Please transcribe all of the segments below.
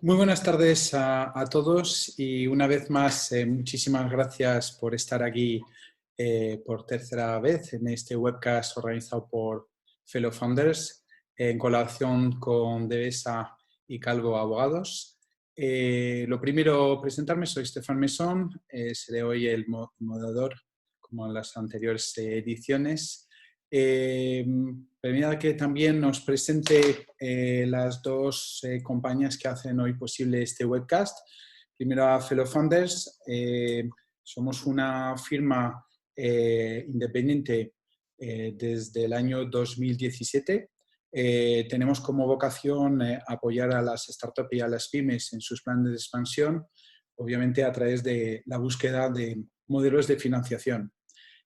Muy buenas tardes a todos y una vez más muchísimas gracias por estar aquí por tercera vez en este webcast organizado por Fellow Founders en colaboración con Devesa y Calvo Abogados. Lo primero, presentarme, soy Stefan Mesón, seré hoy el moderador como en las anteriores ediciones. Permita que también nos presente las dos compañías que hacen hoy posible este webcast. Primero a Fellow Founders. Somos una firma independiente desde el año 2017. Tenemos como vocación apoyar a las startups y a las pymes en sus planes de expansión, obviamente a través de la búsqueda de modelos de financiación.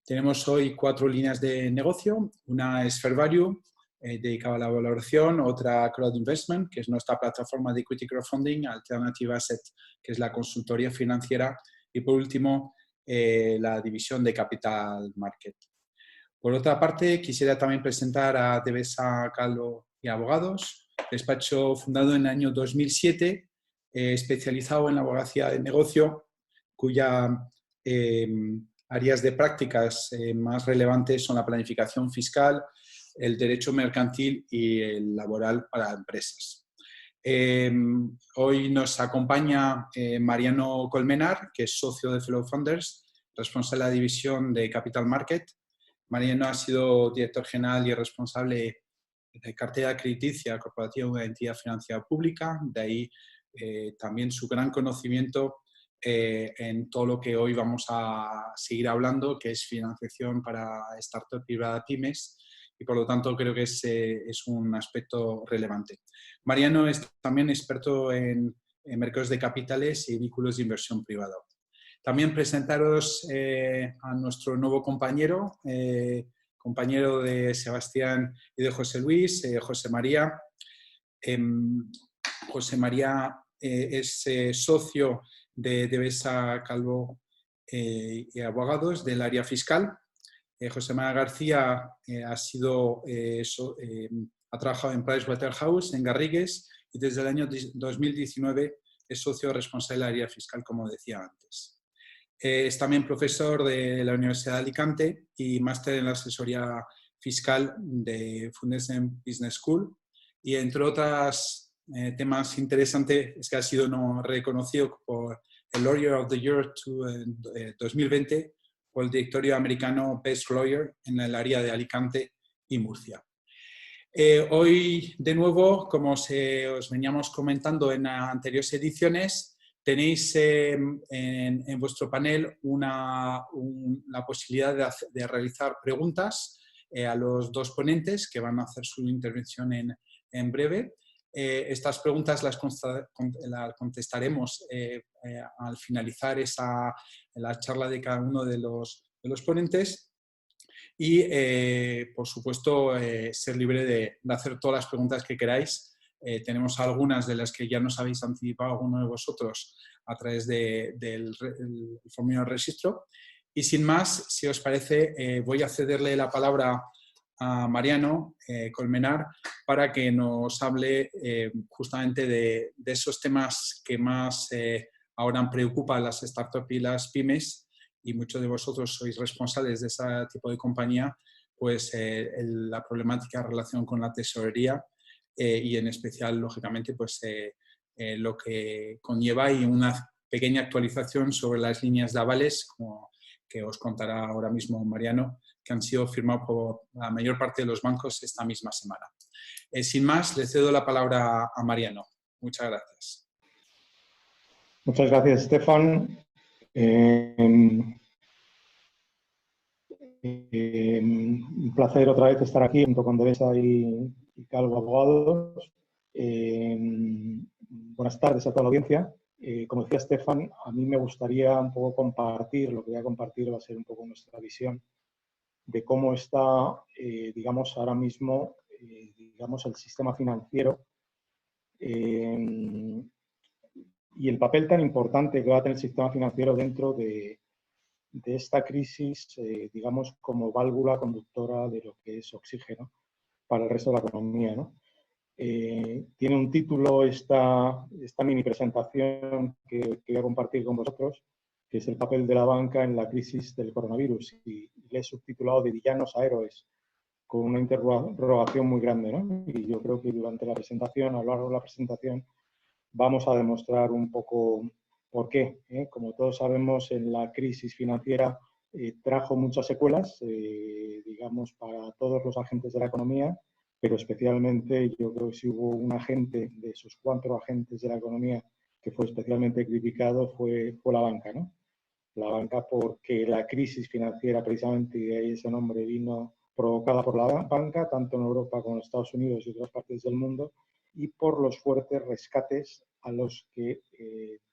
Tenemos hoy 4 líneas de negocio. Una es Fair Value, dedicada a la valoración. Otra, Crowd Investment, que es nuestra plataforma de equity crowdfunding. Alternative Asset, que es la consultoría financiera. Y por último, la división de Capital Market. Por otra parte, quisiera también presentar a Devesa, Calvo y Abogados, despacho fundado en el año 2007, especializado en la abogacía de negocio, cuya áreas de prácticas más relevantes son la planificación fiscal, el derecho mercantil y el laboral para empresas. Hoy nos acompaña Mariano Colmenar, que es socio de Fellow Founders, responsable de la división de Capital Market. Mariano ha sido director general y responsable de cartera crediticia corporativa de una entidad financiera pública, de ahí también su gran conocimiento en todo lo que hoy vamos a seguir hablando, que es financiación para startups y para pymes, y por lo tanto creo que es un aspecto relevante. Mariano es también experto en mercados de capitales y vehículos de inversión privada. También presentaros a nuestro nuevo compañero, compañero de Sebastián y de José Luis, José María. José María es socio de Devesa, Calvo y Abogados del área fiscal. José María García ha trabajado en Pricewaterhouse, en Garrigues, y desde el año 2019 es socio responsable del área fiscal, como decía antes. Es también profesor de la Universidad de Alicante y máster en la asesoría fiscal de Fundación Business School. Y entre otros temas interesantes es que ha sido reconocido por el Lawyer of the Year 2020 por el directorio americano Best Lawyer en el área de Alicante y Murcia. Hoy, de nuevo, como os veníamos comentando en anteriores ediciones, tenéis en vuestro panel la posibilidad de realizar preguntas a los dos ponentes que van a hacer su intervención en breve. Estas preguntas las contestaremos al finalizar la charla de cada uno de los ponentes. Y, por supuesto, ser libre de hacer todas las preguntas que queráis. Tenemos algunas de las que ya nos habéis anticipado alguno de vosotros a través del formulario de registro. Y sin más, si os parece, voy a cederle la palabra a Mariano Colmenar para que nos hable justamente de esos temas que más ahora preocupan a las startups y las pymes, y muchos de vosotros sois responsables de ese tipo de compañía, pues la problemática en relación con la tesorería y en especial, lógicamente, pues lo que conlleva y una pequeña actualización sobre las líneas de avales, como que os contará ahora mismo Mariano, que han sido firmados por la mayor parte de los bancos esta misma semana. Sin más, le cedo la palabra a Mariano. Muchas gracias. Muchas gracias, Stefan. Un placer otra vez estar aquí junto con Devesa y Calvo Abogados. Buenas tardes a toda la audiencia. Como decía Stefan, a mí me gustaría un poco compartir, lo que voy a compartir va a ser un poco nuestra visión de cómo está, digamos, ahora mismo, digamos, el sistema financiero y el papel tan importante que va a tener el sistema financiero dentro de esta crisis, digamos, como válvula conductora de lo que es oxígeno para el resto de la economía, ¿no? Tiene un título esta mini presentación que voy a compartir con vosotros, que es el papel de la banca en la crisis del coronavirus, y le he subtitulado de villanos a héroes, con una interrogación muy grande, ¿no? Y yo creo que durante la presentación, a lo largo de la presentación, vamos a demostrar un poco por qué. Como todos sabemos, en la crisis financiera trajo muchas secuelas, digamos, para todos los agentes de la economía, pero especialmente yo creo que si hubo un agente de esos 4 agentes de la economía que fue especialmente criticado fue la banca, ¿no? La banca, porque la crisis financiera, precisamente, y de ahí ese nombre, vino provocada por la banca, tanto en Europa como en Estados Unidos y otras partes del mundo, y por los fuertes rescates a los que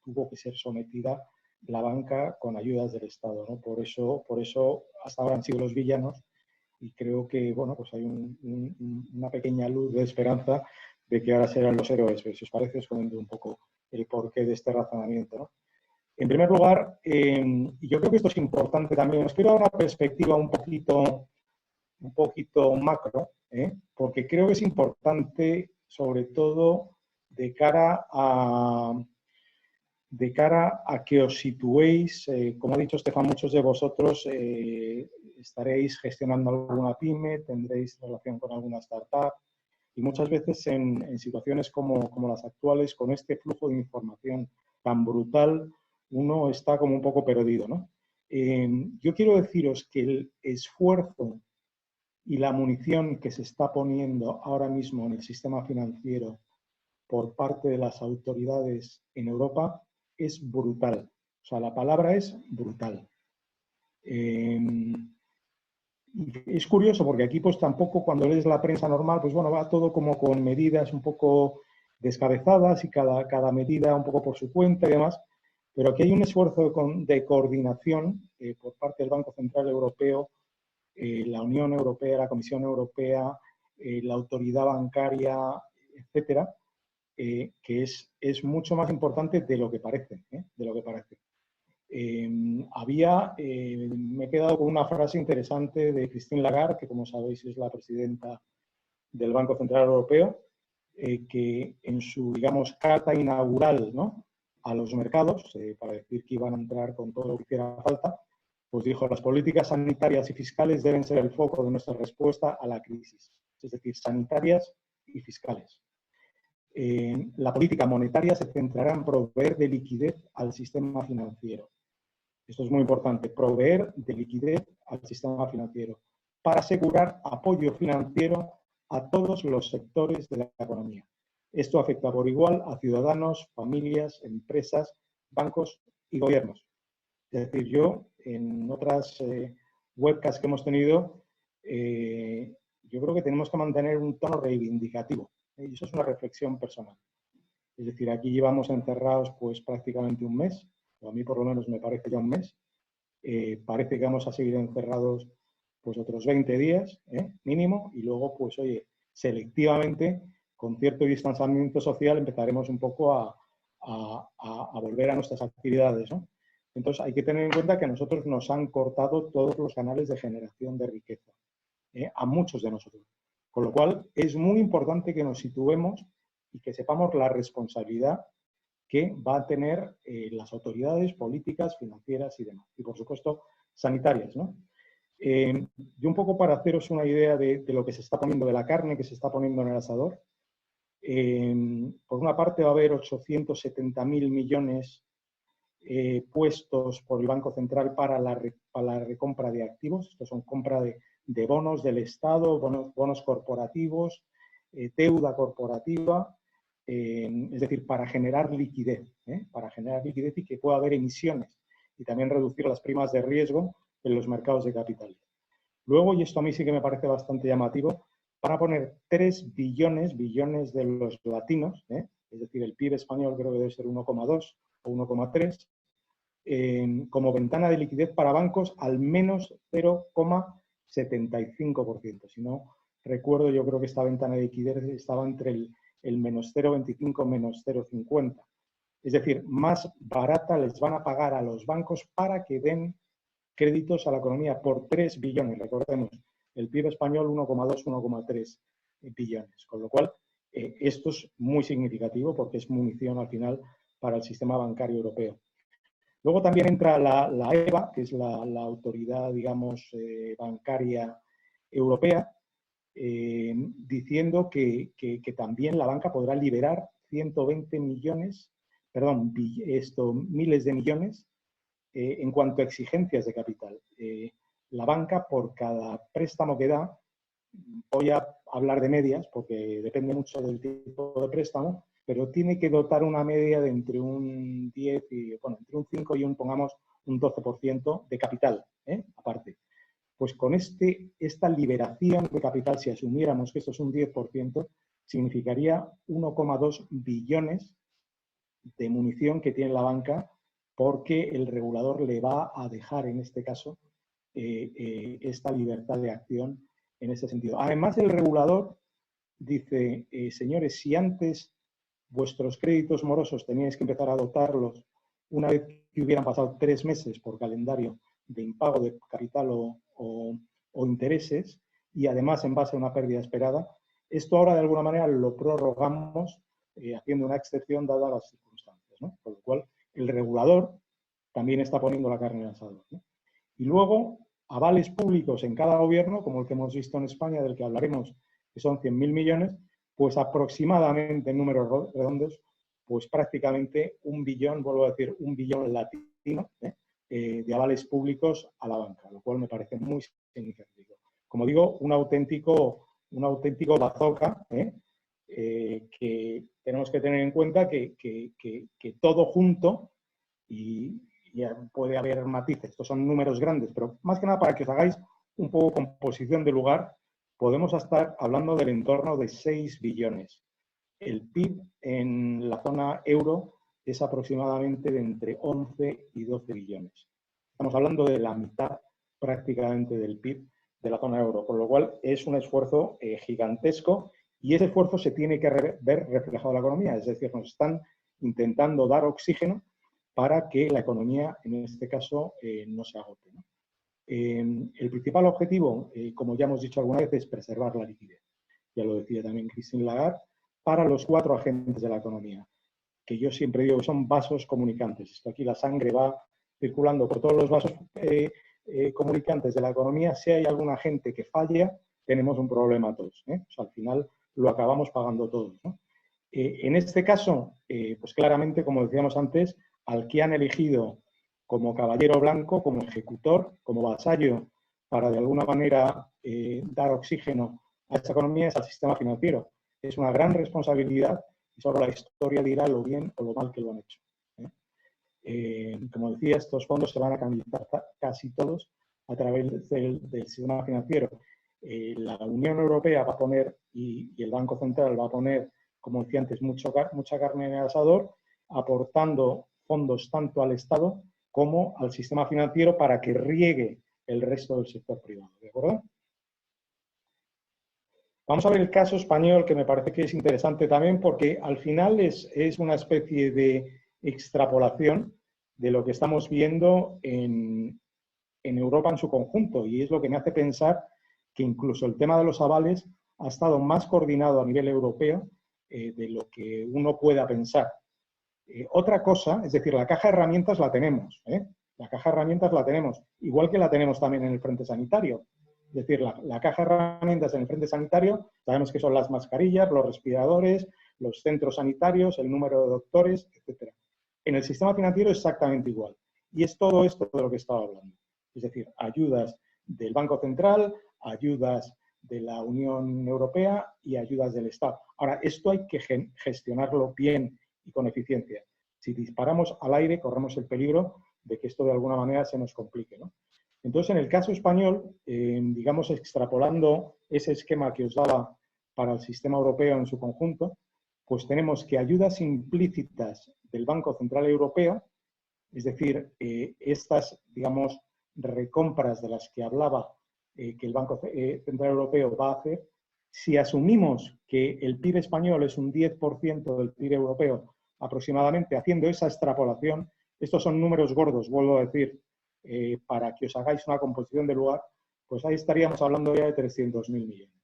tuvo que ser sometida la banca con ayudas del Estado, ¿no? Por eso hasta ahora han sido los villanos, y creo que bueno, pues hay una pequeña luz de esperanza de que ahora serán los héroes. Si os parece, os comento un poco el porqué de este razonamiento, ¿no? En primer lugar, y yo creo que esto es importante también, os quiero dar una perspectiva un poquito macro, porque creo que es importante, sobre todo de cara a que os situéis. Como ha dicho Estefan, muchos de vosotros estaréis gestionando alguna pyme, tendréis relación con alguna startup, y muchas veces en situaciones como las actuales, con este flujo de información tan brutal, uno está como un poco perdido, ¿no? Yo quiero deciros que el esfuerzo y la munición que se está poniendo ahora mismo en el sistema financiero por parte de las autoridades en Europa es brutal. O sea, la palabra es brutal. Es curioso porque aquí pues tampoco, cuando lees la prensa normal, pues bueno, va todo como con medidas un poco descabezadas y cada medida un poco por su cuenta y demás, pero aquí hay un esfuerzo de coordinación por parte del Banco Central Europeo, la Unión Europea, la Comisión Europea, la autoridad bancaria, etcétera, que es mucho más importante de lo que parece, de lo que parece. Me he quedado con una frase interesante de Christine Lagarde, que como sabéis es la presidenta del Banco Central Europeo, que en su, digamos, carta inaugural, ¿no?, a los mercados, para decir que iban a entrar con todo lo que hiciera falta, pues dijo: las políticas sanitarias y fiscales deben ser el foco de nuestra respuesta a la crisis, es decir, sanitarias y fiscales. La política monetaria se centrará en proveer de liquidez al sistema financiero. Esto es muy importante, proveer de liquidez al sistema financiero para asegurar apoyo financiero a todos los sectores de la economía. Esto afecta por igual a ciudadanos, familias, empresas, bancos y gobiernos. Es decir, yo en otras webcasts que hemos tenido, yo creo que tenemos que mantener un tono reivindicativo. Y eso es una reflexión personal. Es decir, aquí llevamos encerrados pues prácticamente un mes, o a mí por lo menos me parece ya un mes. Parece que vamos a seguir encerrados pues otros 20 días mínimo, y luego pues oye, selectivamente, con cierto distanciamiento social, empezaremos un poco a volver a nuestras actividades, ¿no? Entonces hay que tener en cuenta que a nosotros nos han cortado todos los canales de generación de riqueza, a muchos de nosotros. Con lo cual es muy importante que nos situemos y que sepamos la responsabilidad que va a tener las autoridades políticas, financieras y demás. Y, por supuesto, sanitarias, ¿no? Yo un poco para haceros una idea de lo que se está poniendo, de la carne que se está poniendo en el asador. Por una parte va a haber 870.000 millones puestos por el Banco Central para la recompra de activos. Estos son compra de bonos del Estado, bonos corporativos, deuda corporativa. Es decir, para generar liquidez y que pueda haber emisiones, y también reducir las primas de riesgo en los mercados de capitales. Luego, y esto a mí sí que me parece bastante llamativo, van a poner 3 billones de los latinos, es decir, el PIB español creo que debe ser 1,2 o 1,3, como ventana de liquidez para bancos al menos 0,75%. Si no recuerdo, yo creo que esta ventana de liquidez estaba entre el menos 0,25 menos 0,50. Es decir, más barata les van a pagar a los bancos para que den créditos a la economía por 3 billones. Recordemos, el PIB español 1,2, 1,3 billones. Con lo cual, Esto es muy significativo porque es munición al final para el sistema bancario europeo. Luego también entra la EBA, que es la autoridad, digamos, bancaria europea, diciendo que también la banca podrá liberar 120 millones, perdón, miles de millones en cuanto a exigencias de capital. La banca, por cada préstamo que da, voy a hablar de medias porque depende mucho del tipo de préstamo, pero tiene que dotar una media de entre un 10 y, bueno, entre un 5 y pongamos, un 12% de capital, aparte. Pues con esta liberación de capital, si asumiéramos que esto es un 10%, significaría 1,2 billones de munición que tiene la banca porque el regulador le va a dejar, en este caso, esta libertad de acción en ese sentido. Además, el regulador dice, señores, si antes vuestros créditos morosos teníais que empezar a dotarlos una vez que hubieran pasado 3 meses por calendario de impago de capital o intereses, y además en base a una pérdida esperada, esto ahora de alguna manera lo prorrogamos haciendo una excepción dadas las circunstancias, ¿no? Por lo cual el regulador también está poniendo la carne en el asador, ¿no? Y luego, avales públicos en cada gobierno, como el que hemos visto en España, del que hablaremos, que son 100.000 millones, pues aproximadamente en números redondos, pues prácticamente 1 billón, vuelvo a decir, 1 billón latino, de avales públicos a la banca, lo cual me parece muy significativo. Como digo, un auténtico bazooka, que tenemos que tener en cuenta que todo junto, y puede haber matices, estos son números grandes, pero más que nada para que os hagáis un poco composición de lugar, podemos estar hablando del entorno de 6 billones. El PIB en la zona euro es aproximadamente de entre 11 y 12 billones. Estamos hablando de la mitad prácticamente del PIB de la zona euro, con lo cual es un esfuerzo gigantesco y ese esfuerzo se tiene que ver reflejado en la economía, es decir, nos están intentando dar oxígeno para que la economía, en este caso, no se agote, ¿no? El principal objetivo, como ya hemos dicho alguna vez, es preservar la liquidez. Ya lo decía también Christine Lagarde, para los 4 agentes de la economía, que yo siempre digo que son vasos comunicantes. Esto aquí la sangre va circulando por todos los vasos comunicantes de la economía. Si hay algún agente que falla, tenemos un problema todos, ¿eh? O sea, al final lo acabamos pagando todos, ¿no? En este caso, pues claramente, como decíamos antes, al que han elegido como caballero blanco, como ejecutor, como vasallo, para de alguna manera dar oxígeno a esta economía, es al sistema financiero. Es una gran responsabilidad y solo la historia dirá lo bien o lo mal que lo han hecho. Como decía, estos fondos se van a canalizar casi todos a través del sistema financiero. La Unión Europea va a poner, y el Banco Central va a poner, como decía antes, mucha carne en el asador, aportando fondos tanto al Estado como al sistema financiero para que riegue el resto del sector privado. ¿De acuerdo? Vamos a ver el caso español, que me parece que es interesante también porque al final es una especie de extrapolación de lo que estamos viendo en Europa en su conjunto, y es lo que me hace pensar que incluso el tema de los avales ha estado más coordinado a nivel europeo de lo que uno pueda pensar. Otra cosa, es decir, la caja de herramientas la tenemos, la caja de herramientas la tenemos, igual que la tenemos también en el frente sanitario. Es decir, la caja de herramientas en el frente sanitario, sabemos que son las mascarillas, los respiradores, los centros sanitarios, el número de doctores, etc. En el sistema financiero exactamente igual. Y es todo esto de lo que estaba hablando. Es decir, ayudas del Banco Central, ayudas de la Unión Europea y ayudas del Estado. Ahora, esto hay que gestionarlo bien y con eficiencia. Si disparamos al aire, corremos el peligro de que esto de alguna manera se nos complique, ¿no? Entonces, en el caso español, digamos, extrapolando ese esquema que os daba para el sistema europeo en su conjunto, pues tenemos que ayudas implícitas del Banco Central Europeo, es decir, estas, digamos, recompras de las que hablaba que el Banco Central Europeo va a hacer, si asumimos que el PIB español es un 10% del PIB europeo aproximadamente, haciendo esa extrapolación, estos son números gordos, vuelvo a decir, para que os hagáis una composición de lugar, pues ahí estaríamos hablando ya de 300.000 millones.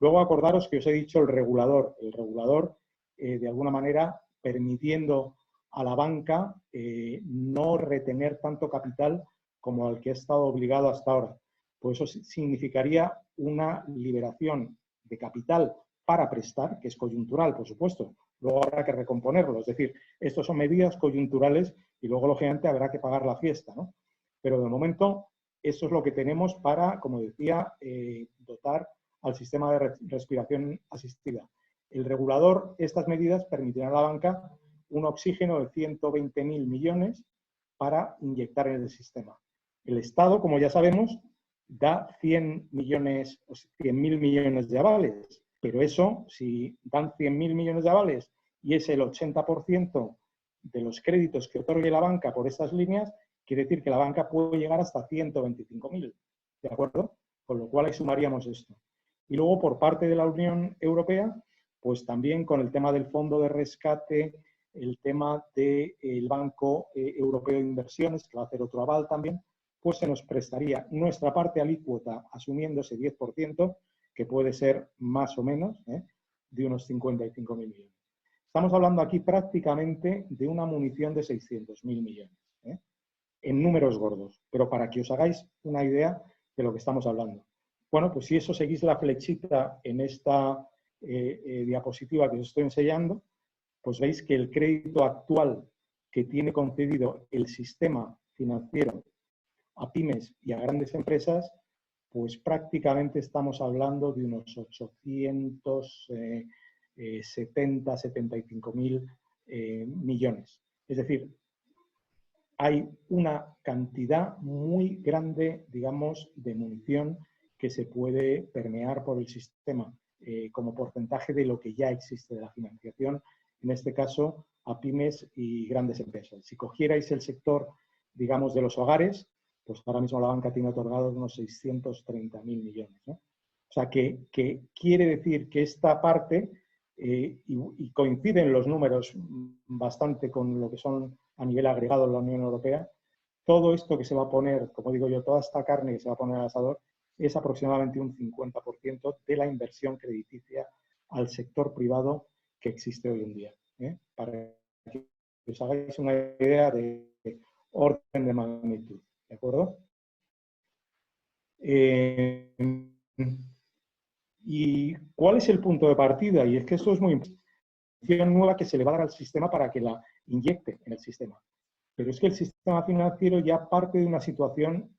Luego acordaros que os he dicho el regulador. El regulador, de alguna manera, permitiendo a la banca no retener tanto capital como al que ha estado obligado hasta ahora. Pues eso significaría una liberación de capital para prestar, que es coyuntural, por supuesto. Luego habrá que recomponerlo. Es decir, estas son medidas coyunturales y luego, lógicamente, habrá que pagar la fiesta, ¿no? Pero de momento, eso es lo que tenemos para, como decía, dotar al sistema de respiración asistida. El regulador, estas medidas permitirán a la banca un oxígeno de 120.000 millones para inyectar en el sistema. El Estado, como ya sabemos, da 100.000 millones de avales, pero eso, si dan 100.000 millones de avales y es el 80% de los créditos que otorgue la banca por estas líneas, quiere decir que la banca puede llegar hasta 125.000, ¿de acuerdo? Con lo cual ahí sumaríamos esto. Y luego, por parte de la Unión Europea, pues también con el tema del fondo de rescate, el tema del Banco Europeo de Inversiones, que va a hacer otro aval también, pues se nos prestaría nuestra parte alícuota asumiendo ese 10%, que puede ser más o menos de unos 55.000 millones. Estamos hablando aquí prácticamente de una munición de 600.000 millones, en números gordos, pero para que os hagáis una idea de lo que estamos hablando. Bueno, pues si eso seguís la flechita en esta diapositiva que os estoy enseñando, pues veis que el crédito actual que tiene concedido el sistema financiero a pymes y a grandes empresas, pues prácticamente estamos hablando de unos 875.000 millones. Es decir, hay una cantidad muy grande, digamos, de munición que se puede permear por el sistema como porcentaje de lo que ya existe de la financiación, en este caso a pymes y grandes empresas. Si cogierais el sector, digamos, de los hogares, pues ahora mismo la banca tiene otorgados unos 630.000 millones, ¿no? O sea, que quiere decir que esta parte, y coinciden los números bastante con lo que son a nivel agregado en la Unión Europea, todo esto que se va a poner, como digo yo, toda esta carne que se va a poner al asador, es aproximadamente un 50% de la inversión crediticia al sector privado que existe hoy en día. Para que os hagáis una idea de orden de magnitud. ¿De acuerdo? ¿Y cuál es el punto de partida? Y es que esto es muy importante. Nueva que se le va a dar al sistema para que la inyecte en el sistema. Pero es que el sistema financiero ya parte de una situación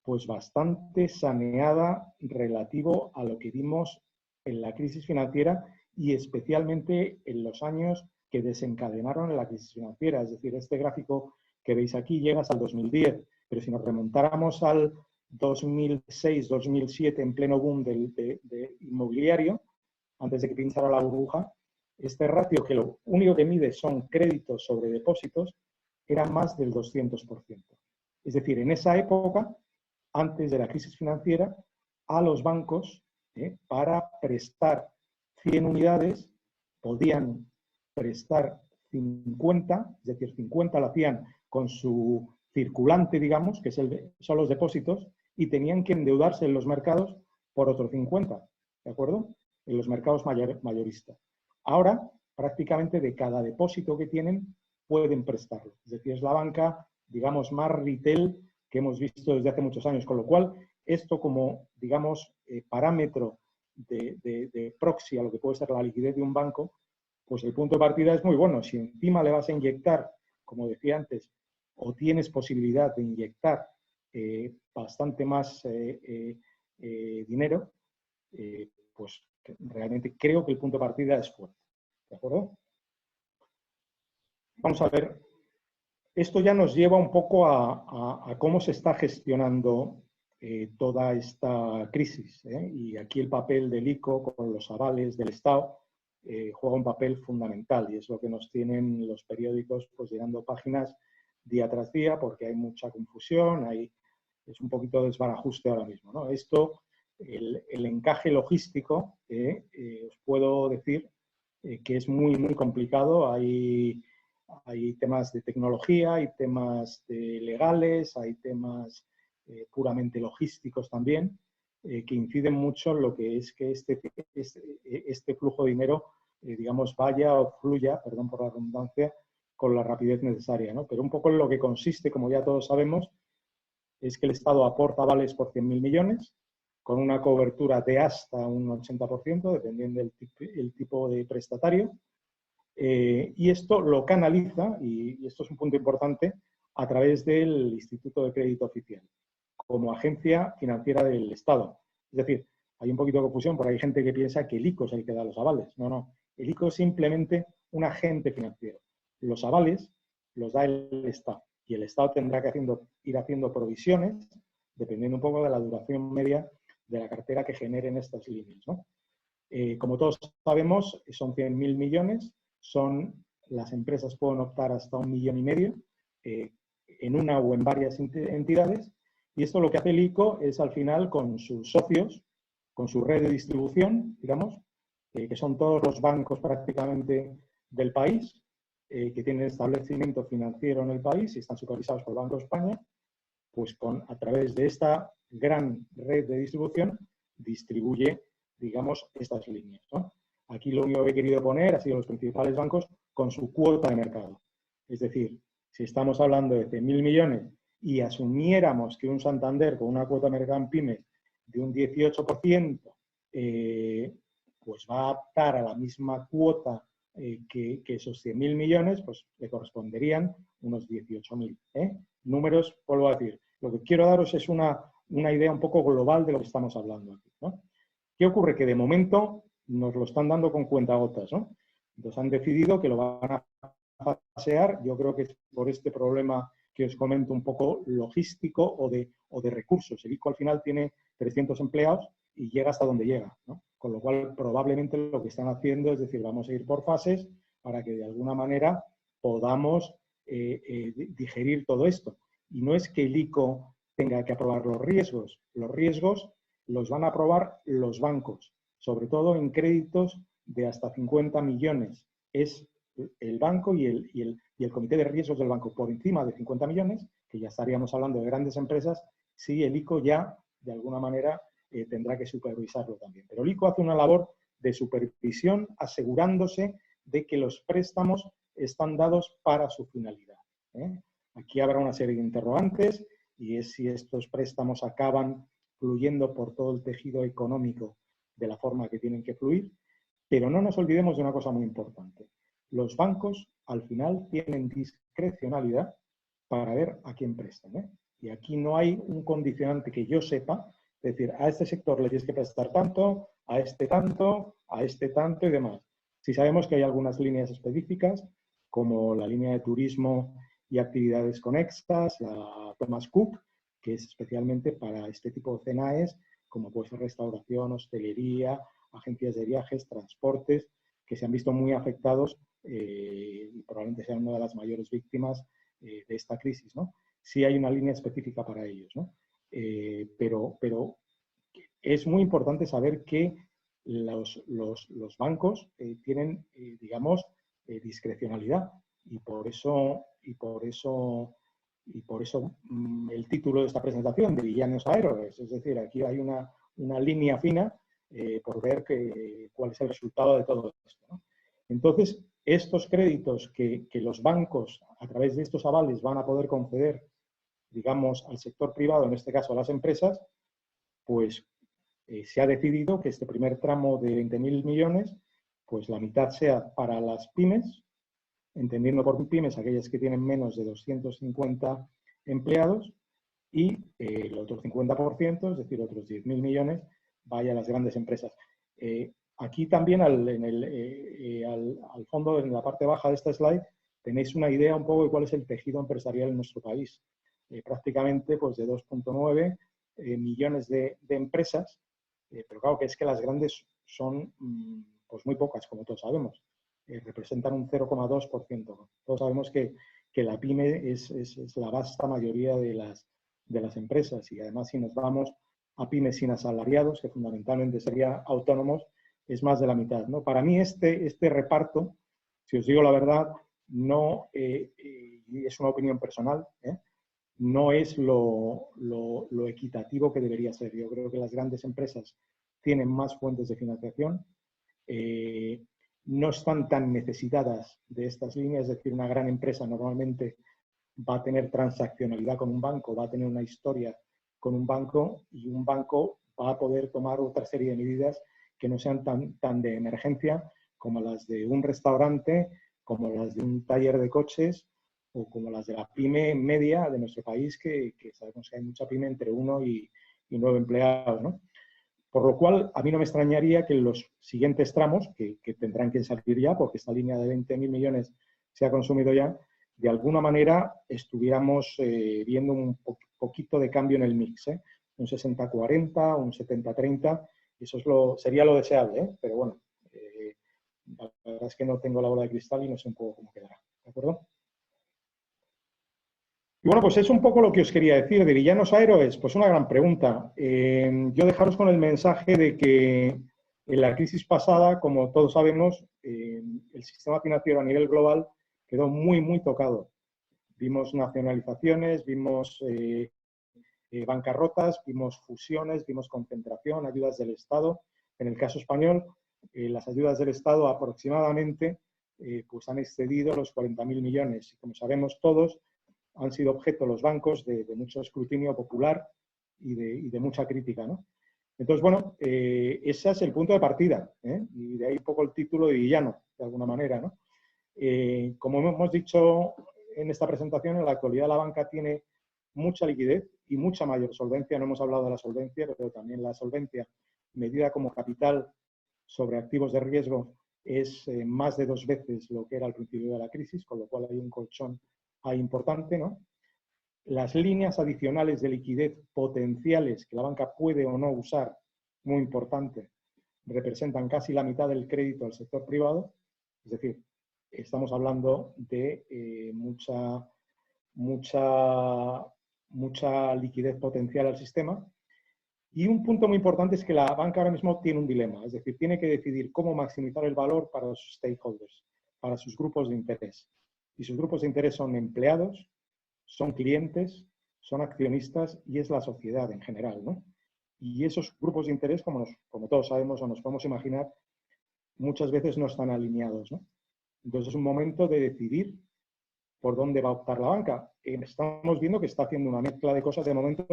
pues bastante saneada relativo a lo que vimos en la crisis financiera y especialmente en los años que desencadenaron la crisis financiera. Es decir, este gráfico que veis aquí llega hasta el 2010, pero si nos remontáramos al 2006-2007 en pleno boom de inmobiliario, antes de que pinchara la burbuja, este ratio, que lo único que mide son créditos sobre depósitos, era más del 200%. Es decir, en esa época, antes de la crisis financiera, a los bancos, para prestar 100 unidades, podían prestar 50, es decir, 50 lo hacían con su circulante, digamos, que son los depósitos, y tenían que endeudarse en los mercados por otros 50, ¿de acuerdo? En los mercados mayoristas. Ahora, prácticamente de cada depósito que tienen, pueden prestarlo. Es decir, es la banca, digamos, más retail que hemos visto desde hace muchos años. Con lo cual, esto como, digamos, parámetro de proxy a lo que puede ser la liquidez de un banco, pues el punto de partida es muy bueno. Si encima le vas a inyectar, como decía antes, o tienes posibilidad de inyectar bastante más dinero, pues realmente creo que el punto de partida es fuerte. ¿De acuerdo? Vamos a ver. Esto ya nos lleva un poco a cómo se está gestionando toda esta crisis. Y aquí el papel del ICO con los avales del Estado juega un papel fundamental y es lo que nos tienen los periódicos pues llenando páginas día tras día porque hay mucha confusión, es un poquito desbarajuste ahora mismo, ¿no? Esto, el encaje logístico, os puedo decir que es muy, muy complicado. Hay temas de tecnología, hay temas legales, hay temas puramente logísticos también. que inciden mucho en lo que es que este flujo de dinero, digamos, vaya o fluya, perdón por la redundancia, con la rapidez necesaria, ¿no? Pero un poco en lo que consiste, como ya todos sabemos, es que el Estado aporta avales por 100.000 millones, con una cobertura de hasta un 80%, dependiendo del tipo de prestatario, y esto lo canaliza, y esto es un punto importante, a través del Instituto de Crédito Oficial, como agencia financiera del Estado. Es decir, hay un poquito de confusión, porque hay gente que piensa que el ICO es el que da los avales. No, no. El ICO es simplemente un agente financiero. Los avales los da el Estado, y el Estado tendrá que ir haciendo provisiones, dependiendo un poco de la duración media de la cartera que generen estas líneas, ¿no? Como todos sabemos, son 100.000 millones, las empresas pueden optar hasta 1,5 millones en una o en varias entidades, y esto lo que hace el ICO es al final con sus socios, con su red de distribución, digamos, que son todos los bancos prácticamente del país, que tienen establecimiento financiero en el país y están supervisados por el Banco de España, pues a través de esta gran red de distribución distribuye, digamos, estas líneas, ¿no? Aquí lo único que he querido poner ha sido los principales bancos con su cuota de mercado. Es decir, si estamos hablando de 100.000 millones y asumiéramos que un Santander con una cuota de mercado en pymes de un 18%, pues va a optar a la misma cuota que esos 100.000 millones, pues le corresponderían unos 18.000. Números, vuelvo a decir, lo que quiero daros es una idea un poco global de lo que estamos hablando aquí, ¿no? ¿Qué ocurre? Que de momento nos lo están dando con cuentagotas, ¿no? Entonces han decidido que lo van a pasear, yo creo que es por este problema que os comento un poco logístico o de recursos. El ICO al final tiene 300 empleados y llega hasta donde llega, ¿no? Con lo cual probablemente lo que están haciendo es decir, vamos a ir por fases para que de alguna manera podamos digerir todo esto. Y no es que el ICO tenga que aprobar los riesgos los van a aprobar los bancos, sobre todo en créditos de hasta 50 millones. Es el banco y el comité de riesgos del banco. Por encima de 50 millones, que ya estaríamos hablando de grandes empresas, sí el ICO ya, de alguna manera, tendrá que supervisarlo también. Pero el ICO hace una labor de supervisión asegurándose de que los préstamos están dados para su finalidad. Aquí habrá una serie de interrogantes y es si estos préstamos acaban fluyendo por todo el tejido económico de la forma que tienen que fluir, pero no nos olvidemos de una cosa muy importante. Los bancos, al final, tienen discrecionalidad para ver a quién prestan, Y aquí no hay un condicionante que yo sepa, es decir, a este sector le tienes que prestar tanto, a este tanto y demás. Si sabemos que hay algunas líneas específicas, como la línea de turismo y actividades conexas, la Thomas Cook, que es especialmente para este tipo de CNAES, como puede ser restauración, hostelería, agencias de viajes, transportes, que se han visto muy afectados y probablemente sean una de las mayores víctimas de esta crisis, ¿no? Sí hay una línea específica para ellos, ¿no? Pero es muy importante saber que los bancos tienen, digamos, discrecionalidad y por eso el título de esta presentación, de villanos a héroes. Es decir, aquí hay una línea fina por ver cuál es el resultado de todo esto, ¿no? Entonces, estos créditos que los bancos, a través de estos avales, van a poder conceder, digamos, al sector privado, en este caso a las empresas, pues se ha decidido que este primer tramo de 20.000 millones, pues la mitad sea para las pymes, entendiendo por pymes aquellas que tienen menos de 250 empleados, y el otro 50%, es decir, otros 10.000 millones, vaya a las grandes empresas. Aquí también al fondo, en la parte baja de esta slide, tenéis una idea un poco de cuál es el tejido empresarial en nuestro país. Prácticamente pues, de 2,9 millones de empresas, pero claro que es que las grandes son pues muy pocas, como todos sabemos. Representan un 0,2%. Todos sabemos que la pyme es la vasta mayoría de las empresas y además si nos vamos a pymes sin asalariados, que fundamentalmente serían autónomos, es más de la mitad, ¿no? Para mí este reparto, si os digo la verdad, no es una opinión personal, no es lo equitativo que debería ser. Yo creo que las grandes empresas tienen más fuentes de financiación, no están tan necesitadas de estas líneas, es decir, una gran empresa normalmente va a tener transaccionalidad con un banco, va a tener una historia con un banco y un banco va a poder tomar otra serie de medidas que no sean tan de emergencia como las de un restaurante, como las de un taller de coches o como las de la pyme media de nuestro país, que sabemos que hay mucha pyme entre 1 y 9 empleados, ¿no? Por lo cual, a mí no me extrañaría que en los siguientes tramos, que tendrán que salir ya, porque esta línea de 20.000 millones se ha consumido ya, de alguna manera estuviéramos viendo un poquito de cambio en el mix, un 60-40, un 70-30, eso sería lo deseable, pero bueno, la verdad es que no tengo la bola de cristal y no sé un poco cómo quedará, ¿de acuerdo? Y bueno, pues es un poco lo que os quería decir. ¿De villanos a héroes? Pues una gran pregunta. Yo dejaros con el mensaje de que en la crisis pasada, como todos sabemos, el sistema financiero a nivel global quedó muy, muy tocado. Vimos nacionalizaciones, vimos bancarrotas, vimos fusiones, vimos concentración, ayudas del Estado. En el caso español, las ayudas del Estado aproximadamente pues han excedido los 40.000 millones. Y como sabemos todos, han sido objeto los bancos de mucho escrutinio popular y de mucha crítica, ¿no? Entonces, bueno, ese es el punto de partida, y de ahí un poco el título de villano, de alguna manera, ¿no? Como hemos dicho en esta presentación, en la actualidad la banca tiene mucha liquidez y mucha mayor solvencia. No hemos hablado de la solvencia, pero también la solvencia medida como capital sobre activos de riesgo es más de 2 veces lo que era al principio de la crisis, con lo cual hay un colchón ahí importante, ¿no? Las líneas adicionales de liquidez potenciales que la banca puede o no usar, muy importante, representan casi la mitad del crédito al sector privado, es decir, estamos hablando de mucha liquidez potencial al sistema. Y un punto muy importante es que la banca ahora mismo tiene un dilema, es decir, tiene que decidir cómo maximizar el valor para sus stakeholders, para sus grupos de interés. Y sus grupos de interés son empleados, son clientes, son accionistas y es la sociedad en general, ¿no? Y esos grupos de interés, como todos sabemos o nos podemos imaginar, muchas veces no están alineados, ¿no? Entonces es un momento de decidir por dónde va a optar la banca. Estamos viendo que está haciendo una mezcla de cosas de momento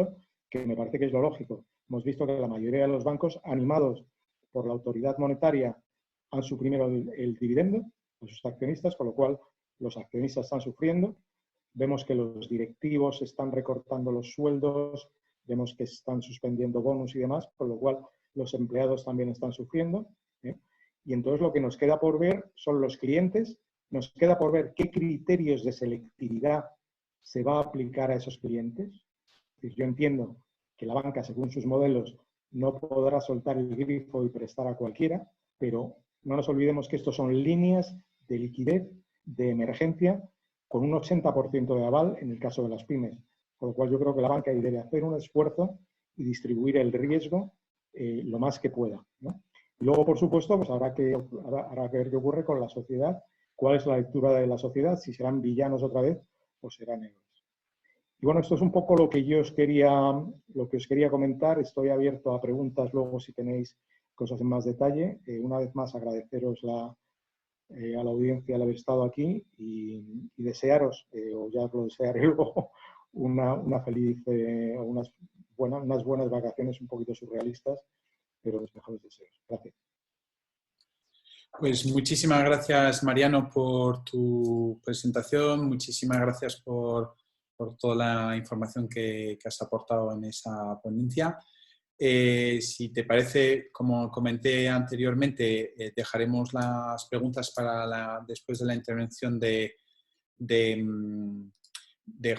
que me parece que es lo lógico. Hemos visto que la mayoría de los bancos, animados por la autoridad monetaria, han suprimido el dividendo a sus accionistas, con lo cual los accionistas están sufriendo. Vemos que los directivos están recortando los sueldos, vemos que están suspendiendo bonus y demás, con lo cual los empleados también están sufriendo. Y entonces lo que nos queda por ver son los clientes, nos queda por ver qué criterios de selectividad se va a aplicar a esos clientes. Yo entiendo que la banca, según sus modelos, no podrá soltar el grifo y prestar a cualquiera, pero no nos olvidemos que estos son líneas de liquidez, de emergencia, con un 80% de aval en el caso de las pymes. Por lo cual yo creo que la banca debe hacer un esfuerzo y distribuir el riesgo lo más que pueda, ¿no? Y luego, por supuesto, pues habrá que ver qué ocurre con la sociedad, cuál es la lectura de la sociedad, si serán villanos otra vez o serán héroes. Y bueno, esto es un poco lo que os quería comentar. Estoy abierto a preguntas luego si tenéis cosas en más detalle. Una vez más agradeceros a la audiencia el haber estado aquí y desearos, o ya os lo desearé luego, una feliz, unas buenas vacaciones un poquito surrealistas, pero los mejores deseos. Gracias. Pues muchísimas gracias, Mariano, por tu presentación. Muchísimas gracias por toda la información que has aportado en esa ponencia. Si te parece, como comenté anteriormente, dejaremos las preguntas para después de la intervención de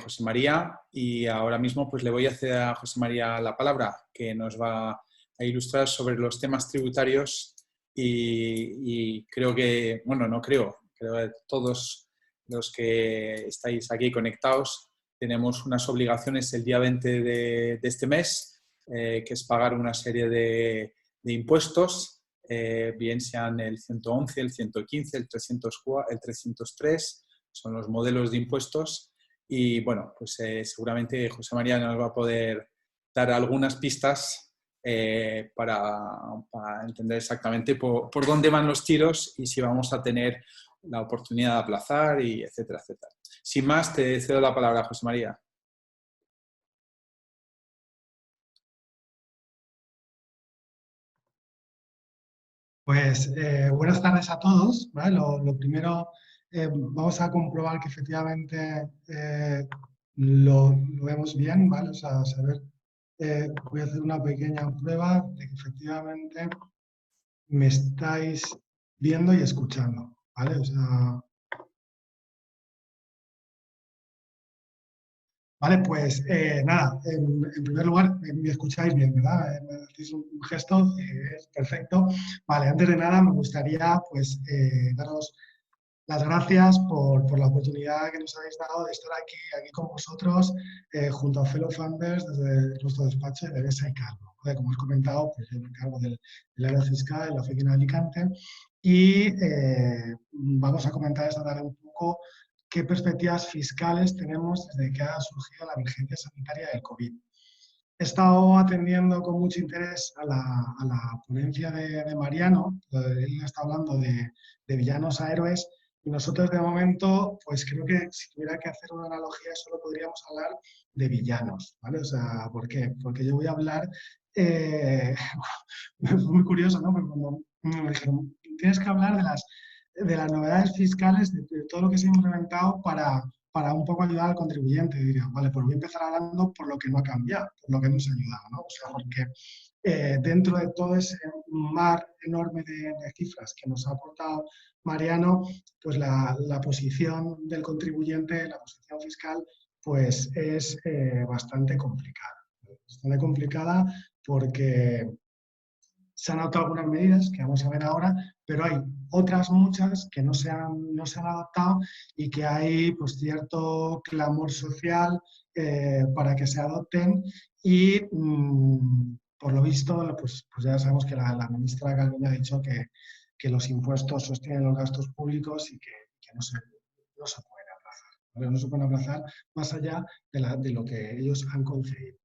José María, y ahora mismo pues le voy a ceder a José María la palabra, que nos va a ilustrar sobre los temas tributarios y creo que, bueno, no creo que todos los que estáis aquí conectados tenemos unas obligaciones el día 20 de este mes, que es pagar una serie de impuestos, bien sean el 111, el 115, el 303, son los modelos de impuestos. Y bueno, pues seguramente José María nos va a poder dar algunas pistas para entender exactamente por dónde van los tiros y si vamos a tener la oportunidad de aplazar y etcétera, etcétera. Sin más, te cedo la palabra, José María. Pues buenas tardes a todos, ¿vale? Lo primero, vamos a comprobar que efectivamente lo vemos bien, ¿vale? O sea, saber, voy a hacer una pequeña prueba de que efectivamente me estáis viendo y escuchando, ¿vale? O sea, vale, pues nada, en primer lugar, me escucháis bien, ¿verdad? Me hacéis un gesto, es perfecto. Vale, antes de nada me gustaría pues daros las gracias por la oportunidad que nos habéis dado de estar aquí con vosotros, junto a Fellow Funders desde nuestro despacho de BESA y Cargo. Como os he comentado, pues yo me encargo del área fiscal en la oficina de Alicante y vamos a comentar esta tarde un poco qué perspectivas fiscales tenemos desde que ha surgido la emergencia sanitaria del COVID. He estado atendiendo con mucho interés a la ponencia de Mariano. Él está hablando de villanos a héroes, y nosotros de momento, pues creo que si tuviera que hacer una analogía, solo podríamos hablar de villanos, ¿vale? O sea, ¿por qué? Porque yo voy a hablar, muy curioso, ¿no? Porque cuando me dijeron, tienes que hablar de las novedades fiscales, de todo lo que se ha implementado para un poco ayudar al contribuyente. Y diría, vale, pues voy a empezar hablando por lo que no ha cambiado, por lo que nos ha ayudado, ¿no? O sea, porque dentro de todo ese mar enorme de cifras que nos ha aportado Mariano, pues la posición del contribuyente, la posición fiscal, pues es bastante complicada. Bastante complicada porque se han adoptado algunas medidas que vamos a ver ahora, pero hay otras muchas que no se han adoptado y que hay pues, cierto clamor social para que se adopten y por lo visto pues ya sabemos que la ministra Calviño ha dicho que los impuestos sostienen los gastos públicos y que no se pueden aplazar, ¿vale? No se pueden aplazar más allá de lo que ellos han concedido.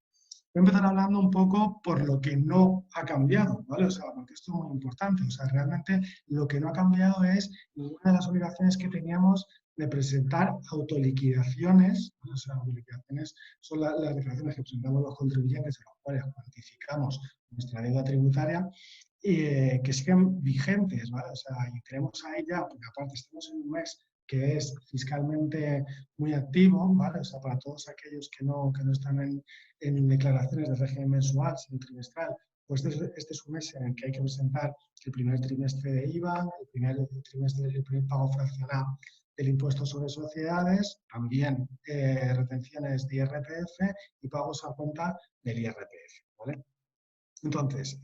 Voy a empezar hablando un poco por lo que no ha cambiado, ¿vale? O sea, porque esto es muy importante. O sea, realmente lo que no ha cambiado es ninguna de las obligaciones que teníamos de presentar autoliquidaciones, ¿vale? O sea, autoliquidaciones son las declaraciones que presentamos los contribuyentes, en las cuales cuantificamos nuestra deuda tributaria, y que siguen vigentes, ¿vale? O sea, y tenemos ahí ya, porque aparte estamos en un mes que es fiscalmente muy activo, ¿vale? O sea, para todos aquellos que no están en declaraciones de régimen mensual, sino trimestral, pues este es un mes en el que hay que presentar el primer trimestre de IVA, el primer trimestre del primer pago fraccionado del impuesto sobre sociedades, también retenciones de IRPF y pagos a cuenta del IRPF, ¿vale? Entonces,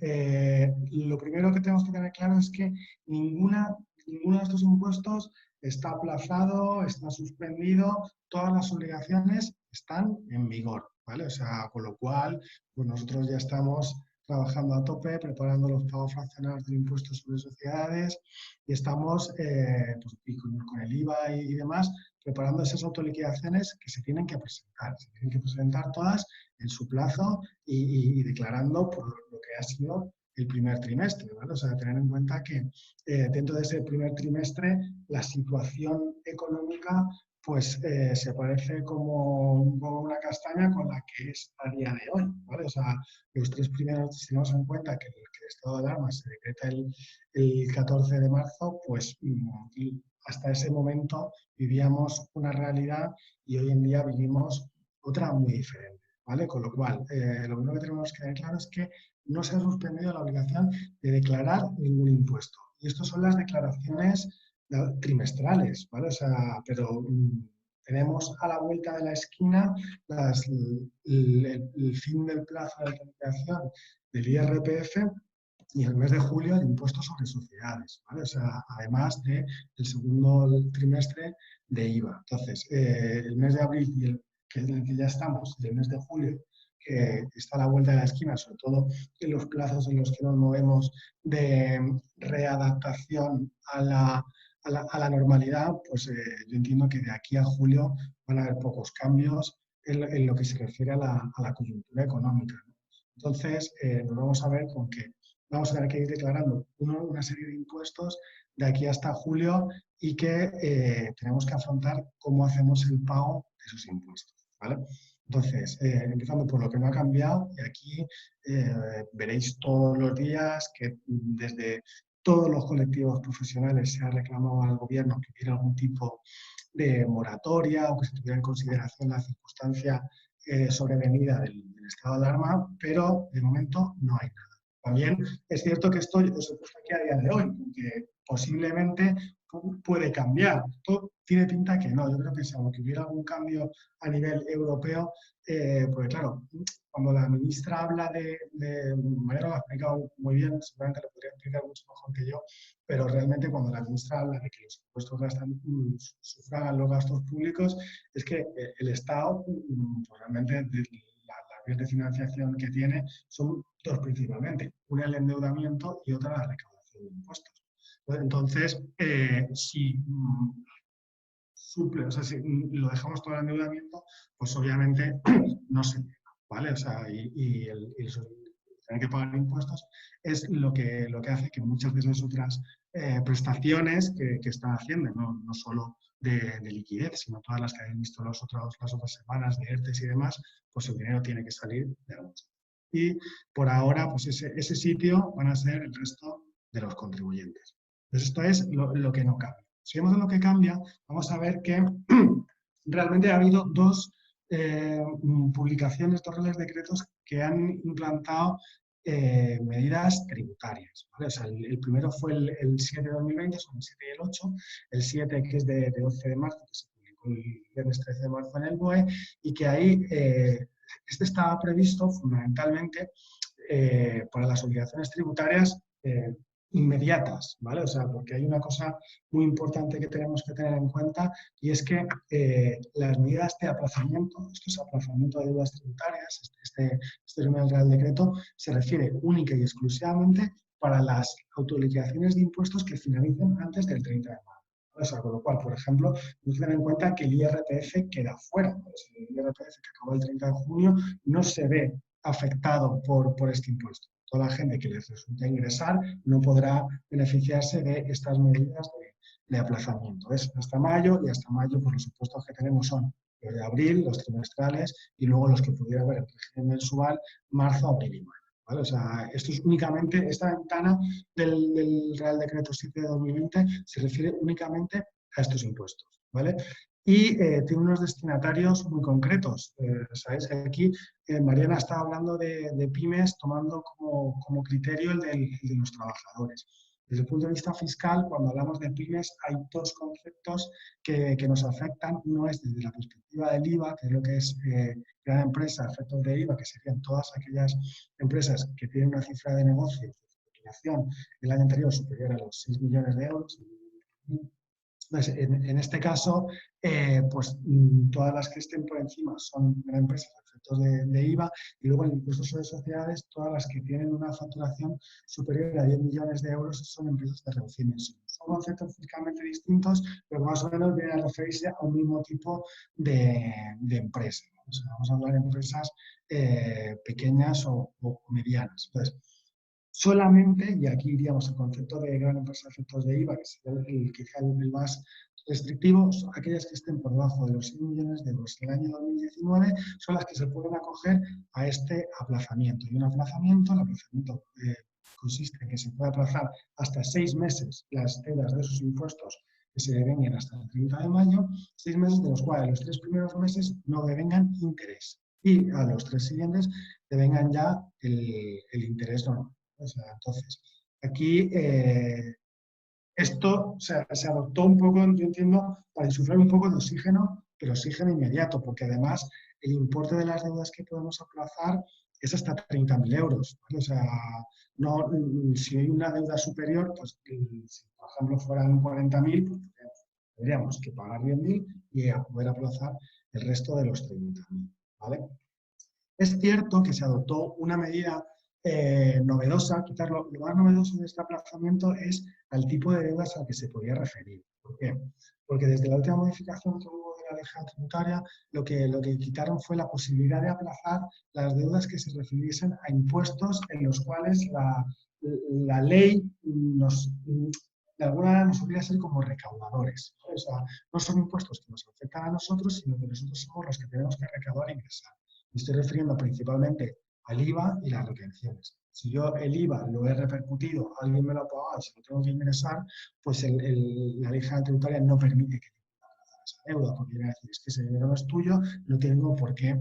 lo primero que tenemos que tener claro es que ninguno de estos impuestos está aplazado, está suspendido, todas las obligaciones están en vigor, ¿vale? O sea, con lo cual, pues nosotros ya estamos trabajando a tope, preparando los pagos fraccionados del impuesto sobre sociedades y estamos, pues, y con el IVA y demás, preparando esas autoliquidaciones que se tienen que presentar. Se tienen que presentar todas en su plazo y declarando por lo que ha sido el primer trimestre, ¿vale? O sea, tener en cuenta que dentro de ese primer trimestre la situación económica pues se parece como una castaña con la que es a día de hoy, ¿vale? O sea, los 3 primeros, si tenemos en cuenta que el estado de alarma se decreta el 14 de marzo, pues hasta ese momento vivíamos una realidad y hoy en día vivimos otra muy diferente, ¿vale? Con lo cual, lo primero que tenemos que tener claro es que no se ha suspendido la obligación de declarar ningún impuesto. Y estas son las declaraciones trimestrales, ¿vale? O sea, pero tenemos a la vuelta de la esquina el fin del plazo de declaración del IRPF y el mes de julio el impuesto sobre sociedades, ¿vale? O sea, además del segundo trimestre de IVA. Entonces, el mes de abril y en el que ya estamos, y el mes de julio, que está a la vuelta de la esquina, sobre todo en los plazos en los que nos movemos de readaptación a a la normalidad, pues yo entiendo que de aquí a julio van a haber pocos cambios en lo que se refiere a la coyuntura económica, ¿no? Entonces, nos vamos a ver con que vamos a tener que ir declarando una serie de impuestos de aquí hasta julio y que tenemos que afrontar cómo hacemos el pago de esos impuestos, ¿vale? Entonces, empezando por lo que no ha cambiado, y aquí veréis todos los días que desde todos los colectivos profesionales se ha reclamado al gobierno que hubiera algún tipo de moratoria o que se tuviera en consideración la circunstancia sobrevenida del estado de alarma, pero de momento no hay nada. También es cierto que esto os he puesto aquí a día de hoy, porque posiblemente puede cambiar. Esto tiene pinta que no. Yo creo que salvo que hubiera algún cambio a nivel europeo, pues claro, cuando la ministra habla María lo ha explicado muy bien, seguramente lo podría explicar mucho mejor que yo, pero realmente cuando la ministra habla de que los impuestos sufragan los gastos públicos, es que el Estado, pues realmente las vías de financiación que tiene son dos principalmente, una el endeudamiento y otra la recaudación de impuestos. Entonces, si suple, o sea, si lo dejamos todo el endeudamiento, pues obviamente no se llega, ¿vale? O sea, y tener que pagar impuestos es lo que hace que muchas de las otras prestaciones que están haciendo, no solo de liquidez, sino todas las que habéis visto las otras semanas de ERTES y demás, pues el dinero tiene que salir de algún sitio. Y por ahora, pues ese sitio van a ser el resto de los contribuyentes. Entonces, esto es lo que no cambia. Si vemos en lo que cambia, vamos a ver que realmente ha habido dos publicaciones, dos reales decretos que han implantado medidas tributarias, ¿vale? O sea, el primero fue el 7 de 2020, son el 7 y el 8, el 7 que es de 12 de marzo, que se publicó el viernes 13 de marzo en el BOE, y que ahí este estaba previsto fundamentalmente para las obligaciones tributarias inmediatas, ¿vale? O sea, porque hay una cosa muy importante que tenemos que tener en cuenta y es que las medidas de aplazamiento, esto es aplazamiento de deudas tributarias, este primer Real Decreto se refiere única y exclusivamente para las autoliquidaciones de impuestos que finalicen antes del 30 de marzo. O sea, con lo cual, por ejemplo, hay que tener en cuenta que el IRPF queda fuera. El IRPF que acabó el 30 de junio no se ve afectado por este impuesto. Toda la gente que les resulte ingresar no podrá beneficiarse de estas medidas de aplazamiento. Es hasta mayo y hasta mayo pues, los impuestos que tenemos son los de abril, los trimestrales y luego los que pudiera haber en régimen mensual, marzo, abril y mayo. ¿Vale? O sea, esto es únicamente, esta ventana del Real Decreto 7 de 2020 se refiere únicamente a estos impuestos. ¿Vale? Y tiene unos destinatarios muy concretos. Sabéis que aquí Mariana está hablando de pymes tomando como criterio el de los trabajadores. Desde el punto de vista fiscal, cuando hablamos de pymes, hay dos conceptos que nos afectan. Uno es desde la perspectiva del IVA, que es lo que es gran empresa, efectos de IVA, que serían todas aquellas empresas que tienen una cifra de negocio, de facturación, el año anterior superior a los 6 millones de euros. Entonces, en este caso, pues todas las que estén por encima son empresas a efectos de IVA y luego el impuesto sobre sociedades, todas las que tienen una facturación superior a 10 millones de euros son empresas de reducida dimensión. Son conceptos fiscalmente distintos, pero más o menos vienen a referirse a un mismo tipo de empresa. O sea, vamos a hablar de empresas pequeñas o medianas. Entonces, solamente, y aquí iríamos al concepto de gran empresa de efectos de IVA, que sería quizá el más restrictivo, aquellas que estén por debajo de los 6 millones de euros en el año 2019 son las que se pueden acoger a este aplazamiento. Y el aplazamiento consiste en que se puede aplazar hasta 6 meses las deudas de esos impuestos que se devengan hasta el 30 de mayo, 6 meses de los cuales los 3 primeros meses no devengan interés y a los 3 siguientes devengan ya el interés normal. O sea, entonces, aquí esto se adoptó un poco, yo entiendo, para insuflar un poco de oxígeno, pero oxígeno inmediato, porque además el importe de las deudas que podemos aplazar es hasta 30.000 euros. ¿Vale? O sea, no, si hay una deuda superior, pues si por ejemplo fueran 40.000, pues tendríamos que pagar 10.000 y a poder aplazar el resto de los 30.000. ¿Vale? Es cierto que se adoptó una medida novedosa, quizás lo más novedoso de este aplazamiento es al tipo de deudas al que se podía referir. ¿Por qué? Porque desde la última modificación que hubo de la ley general tributaria, lo que quitaron fue la posibilidad de aplazar las deudas que se refiriesen a impuestos en los cuales la ley de alguna manera nos obliga a ser como recaudadores. O sea, no son impuestos que nos afectan a nosotros, sino que nosotros somos los que tenemos que recaudar e ingresar. Me estoy refiriendo principalmente al IVA y las retenciones. Si yo el IVA lo he repercutido, alguien me lo ha pagado y se lo tengo que ingresar, pues la ley general tributaria no permite que esa deuda, porque viene a decir, es que ese dinero no es tuyo, no tengo por qué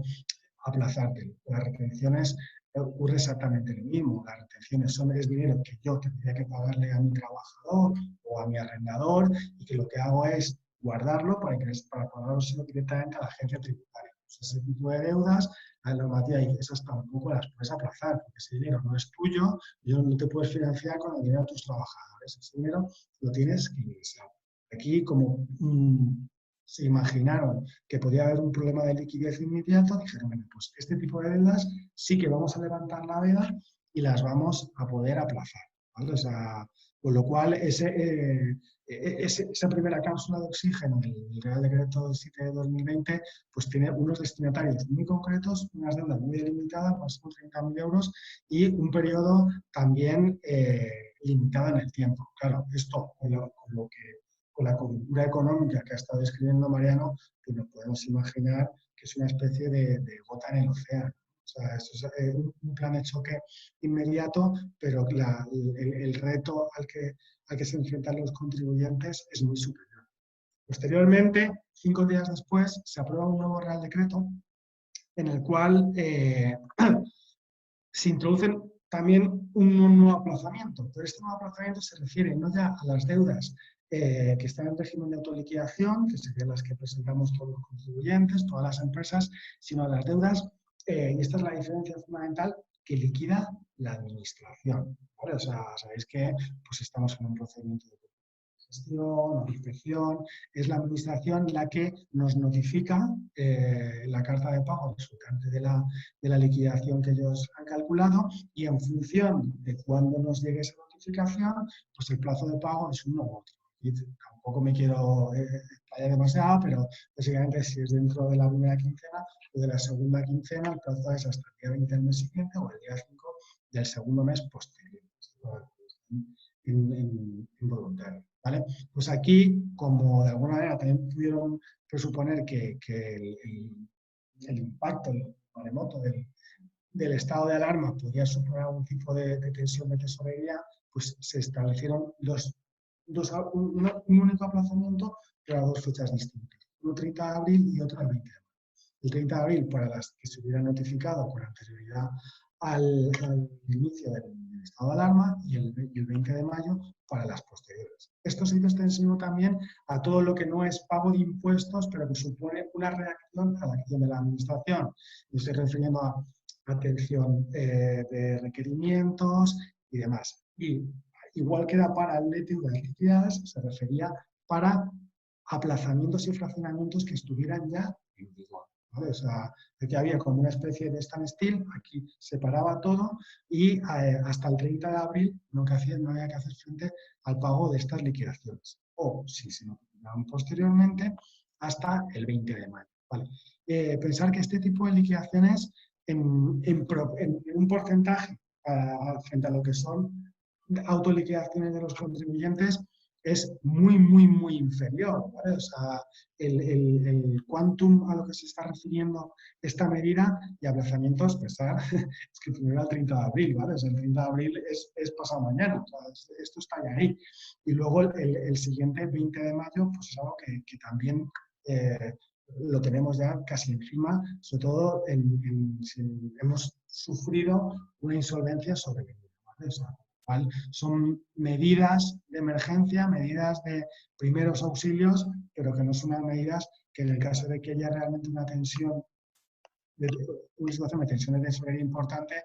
aplazártelo. Las retenciones ocurre exactamente lo mismo. Las retenciones es dinero que yo tendría que pagarle a mi trabajador o a mi arrendador y que lo que hago es guardarlo para pagarlo directamente a la agencia tributaria. Pues ese tipo de deudas, la normativa dice, esas tampoco las puedes aplazar, porque ese dinero no es tuyo, yo no te puedes financiar con el dinero de tus trabajadores. Ese dinero lo tienes que ingresar. Aquí, como se imaginaron que podía haber un problema de liquidez inmediato, dijeron, bueno, pues este tipo de deudas sí que vamos a levantar la veda y las vamos a poder aplazar, ¿vale? O sea, con lo cual, esa primera cláusula de oxígeno del Real Decreto 7 de 2020, pues tiene unos destinatarios muy concretos, unas deudas muy delimitadas, más de 30.000 euros, y un periodo también limitado en el tiempo. Claro, esto con la coyuntura económica que ha estado describiendo Mariano, pues nos podemos imaginar que es una especie de gota en el océano. O sea, esto es un plan de choque inmediato, pero el reto al que se enfrentan los contribuyentes es muy superior. Posteriormente, 5 días después, se aprueba un nuevo Real Decreto en el cual se introducen también un nuevo aplazamiento. Pero este nuevo aplazamiento se refiere no ya a las deudas que están en régimen de autoliquidación, que serían las que presentamos todos los contribuyentes, todas las empresas, sino a las deudas, y esta es la diferencia fundamental, que liquida la administración, ¿vale? O sea, sabéis que pues, estamos en un procedimiento de gestión o inspección, es la administración la que nos notifica la carta de pago resultante de la liquidación que ellos han calculado, y en función de cuándo nos llegue esa notificación, pues el plazo de pago es uno u otro. Y tampoco me quiero explayar demasiado, pero básicamente si es dentro de la primera quincena o de la segunda quincena, el plazo es hasta el día 20 del mes siguiente o el día 5 del segundo mes posterior. Involuntario, ¿vale? Pues aquí, como de alguna manera también pudieron presuponer que el impacto, el maremoto del estado de alarma podía suponer algún tipo de tensión de tesorería, pues se establecieron un único aplazamiento, pero a 2 fechas distintas. Uno 30 de abril y otro el 20 de mayo. El 30 de abril para las que se hubieran notificado con anterioridad al inicio del estado de alarma y el 20 de mayo para las posteriores. Esto se hizo extensivo también a todo lo que no es pago de impuestos, pero que supone una reacción a la acción de la administración. Me estoy refiriendo a atención de requerimientos y demás. Y igual que era para el deudas liquidadas, se refería para aplazamientos y fraccionamientos que estuvieran ya en vigor. ¿Vale? O sea, aquí había como una especie de standstill, aquí se paraba todo y hasta el 30 de abril no había que hacer frente al pago de estas liquidaciones. O, si se notificaban posteriormente, hasta el 20 de mayo. ¿Vale? Pensar que este tipo de liquidaciones en un porcentaje frente a lo que son autoliquidaciones de los contribuyentes es muy, muy, muy inferior, ¿vale? O sea, el quantum a lo que se está refiriendo esta medida y aplazamientos, pensar, es que primero el 30 de abril, ¿vale? O sea, el 30 de abril es pasado mañana, o sea, esto está ya ahí. Y luego el siguiente, 20 de mayo, pues es algo que también lo tenemos ya casi encima, sobre todo si hemos sufrido una insolvencia sobrevenida, ¿vale? O sea, son medidas de emergencia, medidas de primeros auxilios, pero que no son unas medidas que en el caso de que haya realmente una situación de tensión de tesorería importante,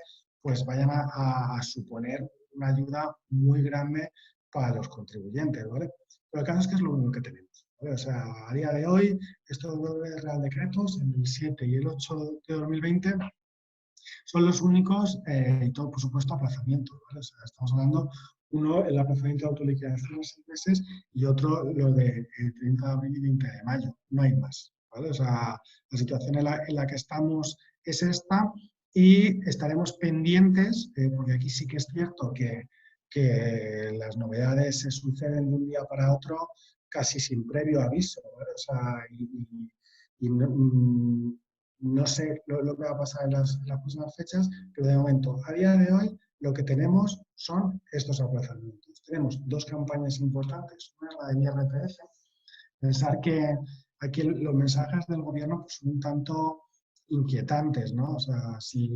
pues vayan a suponer una ayuda muy grande para los contribuyentes, ¿vale? Pero el caso es que es lo único que tenemos, ¿vale? O sea, a día de hoy, estos 2 Real Decretos, en el 7 y el 8 de 2020, son los únicos, y todo por supuesto aplazamientos, ¿vale? O sea, estamos hablando Uno, el aplazamiento de autoliquidación a 6 meses y otro, lo de 30 de abril y 20 de mayo. No hay más, ¿vale? O sea, la situación en la que estamos es esta y estaremos pendientes, porque aquí sí que es cierto que las novedades se suceden de un día para otro casi sin previo aviso, ¿vale? O sea, y no sé lo que va a pasar en las próximas fechas, pero de momento, a día de hoy, lo que tenemos son estos aplazamientos. Tenemos dos campañas importantes, una es la del IRPF. Pensar que aquí los mensajes del gobierno pues, son un tanto inquietantes, ¿no? O sea, si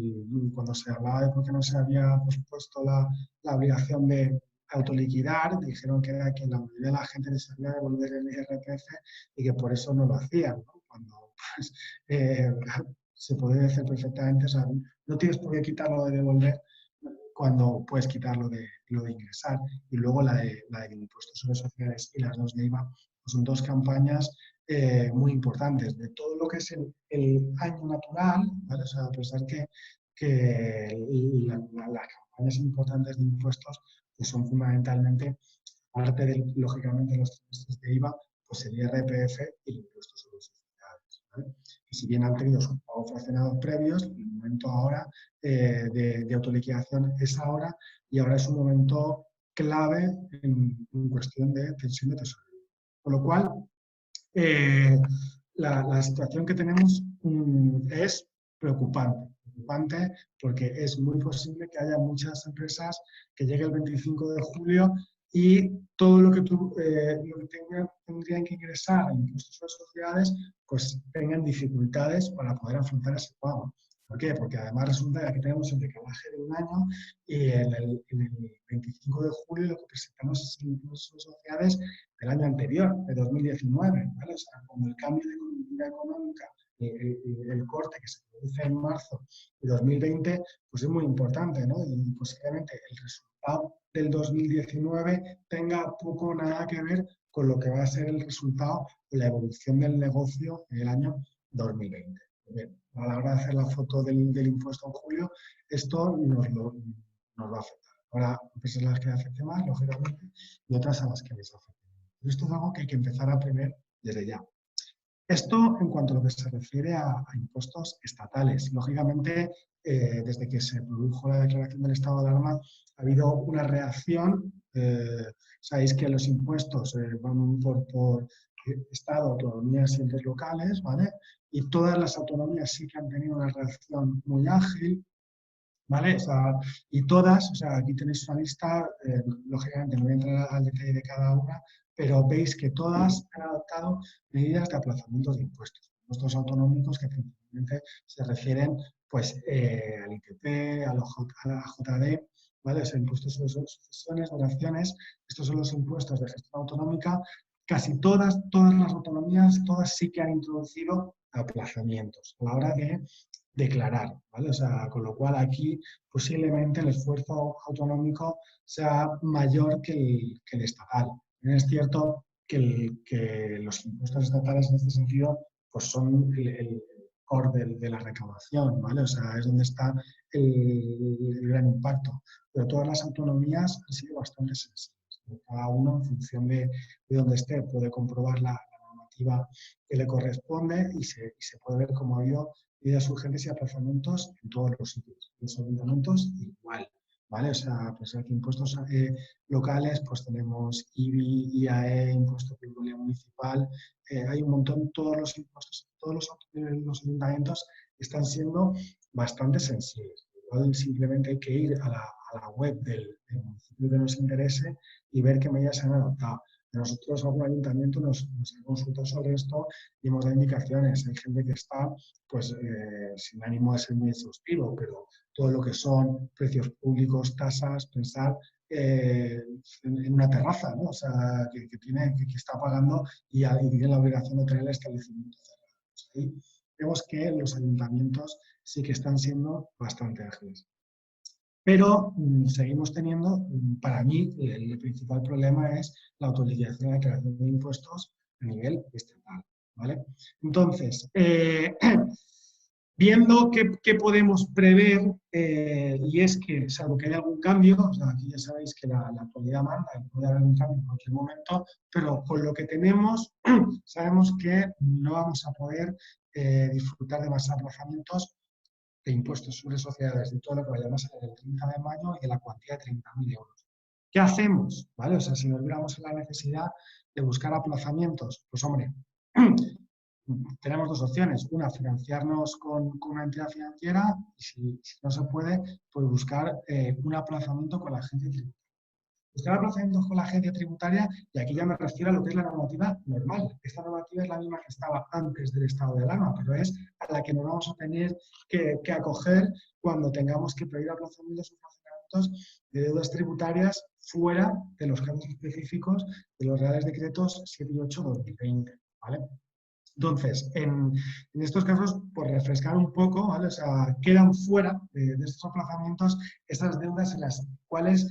cuando se hablaba de por qué no se había puesto la obligación de autoliquidar, dijeron que era que la mayoría de la gente les había devolver el IRPF y que por eso no lo hacían, ¿no? Cuando pues, se puede decir perfectamente, o sea, no tienes por qué quitarlo de devolver cuando puedes quitarlo de lo de ingresar. Y luego la del impuesto sobre sociedades y las dos de IVA, pues son dos campañas muy importantes. De todo lo que es el año natural, ¿vale? O sea, a pesar que las campañas importantes de impuestos pues son fundamentalmente, aparte de, lógicamente, los trimestres de IVA, pues el IRPF y el impuesto sobre sociedades, ¿vale? Que si bien han tenido sus pagos fraccionados previos, el momento ahora de autoliquidación es ahora y ahora es un momento clave en cuestión de tensión de tesorería. Con lo cual, la situación que tenemos es preocupante porque es muy posible que haya muchas empresas que llegue el 25 de julio y todo lo que tendrían que ingresar en impuestos sobre sociedades, pues tengan dificultades para poder afrontar ese pago. ¿Por qué? Porque además resulta que tenemos el decalaje de un año y en el 25 de julio lo que presentamos es el impuesto sobre sociedades del año anterior, de 2019, ¿vale? O sea, como el cambio de coyuntura económica, el corte que se produce en marzo de 2020, pues es muy importante, ¿no? Y posiblemente el resultado del 2019 tenga poco o nada que ver con lo que va a ser el resultado de la evolución del negocio en el año 2020. Bien, a la hora de hacer la foto del impuesto en julio, esto nos va a afectar. Ahora, empresas a las que le afecte más, lógicamente, y otras a las que les afecte. Esto es algo que hay que empezar a prever desde ya. Esto en cuanto a lo que se refiere a impuestos estatales. Lógicamente, desde que se produjo la declaración del estado de alarma, ha habido una reacción. Sabéis que los impuestos van por estado, autonomías y entes locales, ¿vale? Y todas las autonomías sí que han tenido una reacción muy ágil, ¿vale? O sea, y todas, o sea, aquí tenéis una lista, lógicamente no voy a entrar al detalle de cada una, pero veis que todas han adoptado medidas de aplazamiento de impuestos. Impuestos autonómicos que principalmente se refieren pues, al ITP, a la JD, ¿vale? O sea, impuestos sobre sucesiones, donaciones, estos son los impuestos de gestión autonómica. Casi todas las autonomías, todas sí que han introducido aplazamientos a la hora de declarar, ¿vale? O sea, con lo cual aquí posiblemente el esfuerzo autonómico sea mayor que el estatal. Es cierto que los impuestos estatales en este sentido pues son el core de la recaudación, ¿vale? O sea, es donde está el gran impacto. Pero todas las autonomías han sido bastante sensibles. Cada uno, en función de donde esté, puede comprobar la normativa que le corresponde y se puede ver cómo ha habido medidas urgentes y aplazamientos en todos los sitios. Los ayuntamientos igual, ¿vale? O sea, pues aquí impuestos locales, pues tenemos IBI, IAE, impuesto de municipal, hay un montón, todos los impuestos, todos los ayuntamientos están siendo bastante sensibles. Igual simplemente hay que ir a la web del municipio que nos interese y ver qué medidas se han adoptado. Nosotros, algún ayuntamiento nos ha consultado sobre esto y hemos dado indicaciones. Hay gente que está, pues, sin ánimo de ser muy exhaustivo, pero todo lo que son precios públicos, tasas, pensar en una terraza, ¿no? O sea, que está pagando y tiene la obligación de tener el establecimiento cerrado. Pues ahí vemos que los ayuntamientos sí que están siendo bastante ágiles. Pero seguimos teniendo, para mí, el principal problema es la autoliquidación y la declaración de impuestos a nivel estatal, ¿vale? Entonces, Viendo qué podemos prever, y es que, salvo que haya algún cambio, o sea, aquí ya sabéis que la actualidad manda y puede haber un cambio en cualquier momento, pero con lo que tenemos, sabemos que no vamos a poder disfrutar de más aplazamientos de impuestos sobre sociedades, de todo lo que vayamos a hacer el 30 de mayo y de la cuantía de 30.000 euros. ¿Qué hacemos? ¿Vale? O sea, si nos viéramos en la necesidad de buscar aplazamientos, pues hombre, tenemos dos opciones. Una, financiarnos con una entidad financiera y si no se puede, pues buscar un aplazamiento con la agencia tributaria. Buscar aplazamientos con la agencia tributaria, y aquí ya me refiero a lo que es la normativa normal. Esta normativa es la misma que estaba antes del estado de alarma, pero es a la que nos vamos a tener que acoger cuando tengamos que pedir aplazamientos o fraccionamientos de deudas tributarias fuera de los casos específicos de los Reales Decretos 7 y 8/2020, ¿vale? Entonces, en estos casos, por refrescar un poco, ¿vale? O sea, quedan fuera de estos aplazamientos esas deudas en las cuales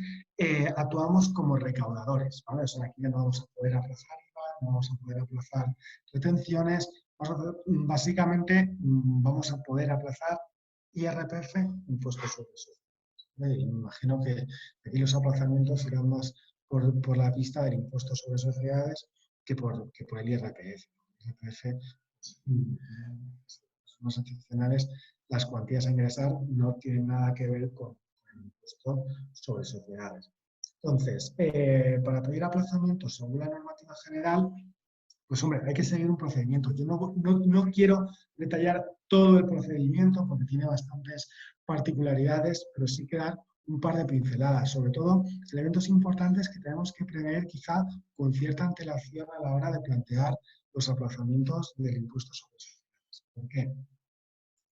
actuamos como recaudadores, ¿vale? O sea, aquí ya no vamos a poder aplazar IVA, no vamos a poder aplazar retenciones, básicamente vamos a poder aplazar IRPF, impuestos sobre sociedades. Y me imagino que aquí los aplazamientos irán más por la pista del impuesto sobre sociedades que por el IRPF. Son más excepcionales, las cuantías a ingresar no tienen nada que ver con el impuesto sobre sociedades. Entonces, para pedir aplazamientos según la normativa general, pues hombre, hay que seguir un procedimiento. Yo no quiero detallar todo el procedimiento porque tiene bastantes particularidades, pero sí que dar un par de pinceladas, sobre todo elementos importantes que tenemos que prever quizá con cierta antelación a la hora de plantear los aplazamientos del impuesto sobre sociedades. ¿Por qué?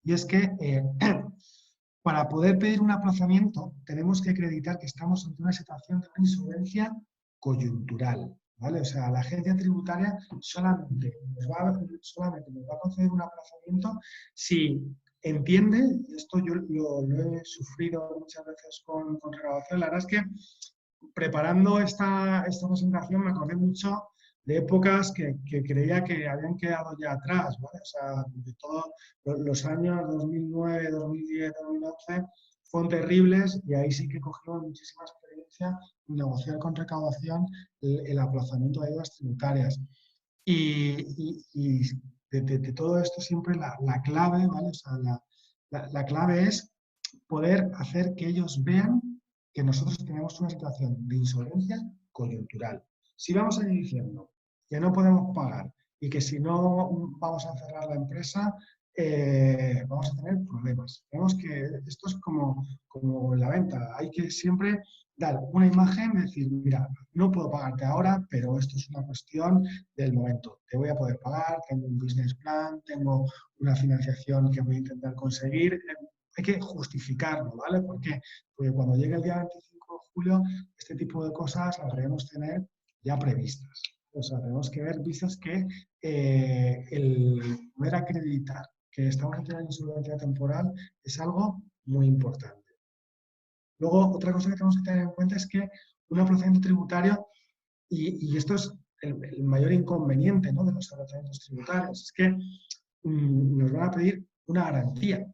Y es que para poder pedir un aplazamiento tenemos que acreditar que estamos ante una situación de una insolvencia coyuntural, ¿vale? O sea, la agencia tributaria solamente nos va a conceder un aplazamiento si entiende, y esto yo lo he sufrido muchas veces con recaudación, la verdad es que preparando esta presentación me acordé mucho de épocas que creía que habían quedado ya atrás, ¿vale? O sea, de todos los años 2009, 2010, 2011 fueron terribles y ahí sí que cogimos muchísima experiencia en negociar con recaudación el aplazamiento de deudas tributarias. Y de todo esto siempre la clave, ¿vale? O sea, la clave es poder hacer que ellos vean que nosotros tenemos una situación de insolvencia coyuntural. Si vamos a ir diciendo que no podemos pagar y que si no vamos a cerrar la empresa, vamos a tener problemas. Vemos que esto es como en la venta. Hay que siempre dar una imagen, decir, mira, no puedo pagarte ahora, pero esto es una cuestión del momento. Te voy a poder pagar, tengo un business plan, tengo una financiación que voy a intentar conseguir. Hay que justificarlo, ¿vale? ¿Por qué? Porque cuando llegue el día 25 de julio, este tipo de cosas las debemos tener ya previstas. O sea, tenemos que ver vistas que el poder acreditar que estamos ante una insolvencia temporal es algo muy importante. Luego, otra cosa que tenemos que tener en cuenta es que un aplazamiento tributario, y esto es el mayor inconveniente, ¿no?, de los aplazamientos tributarios, es que nos van a pedir una garantía.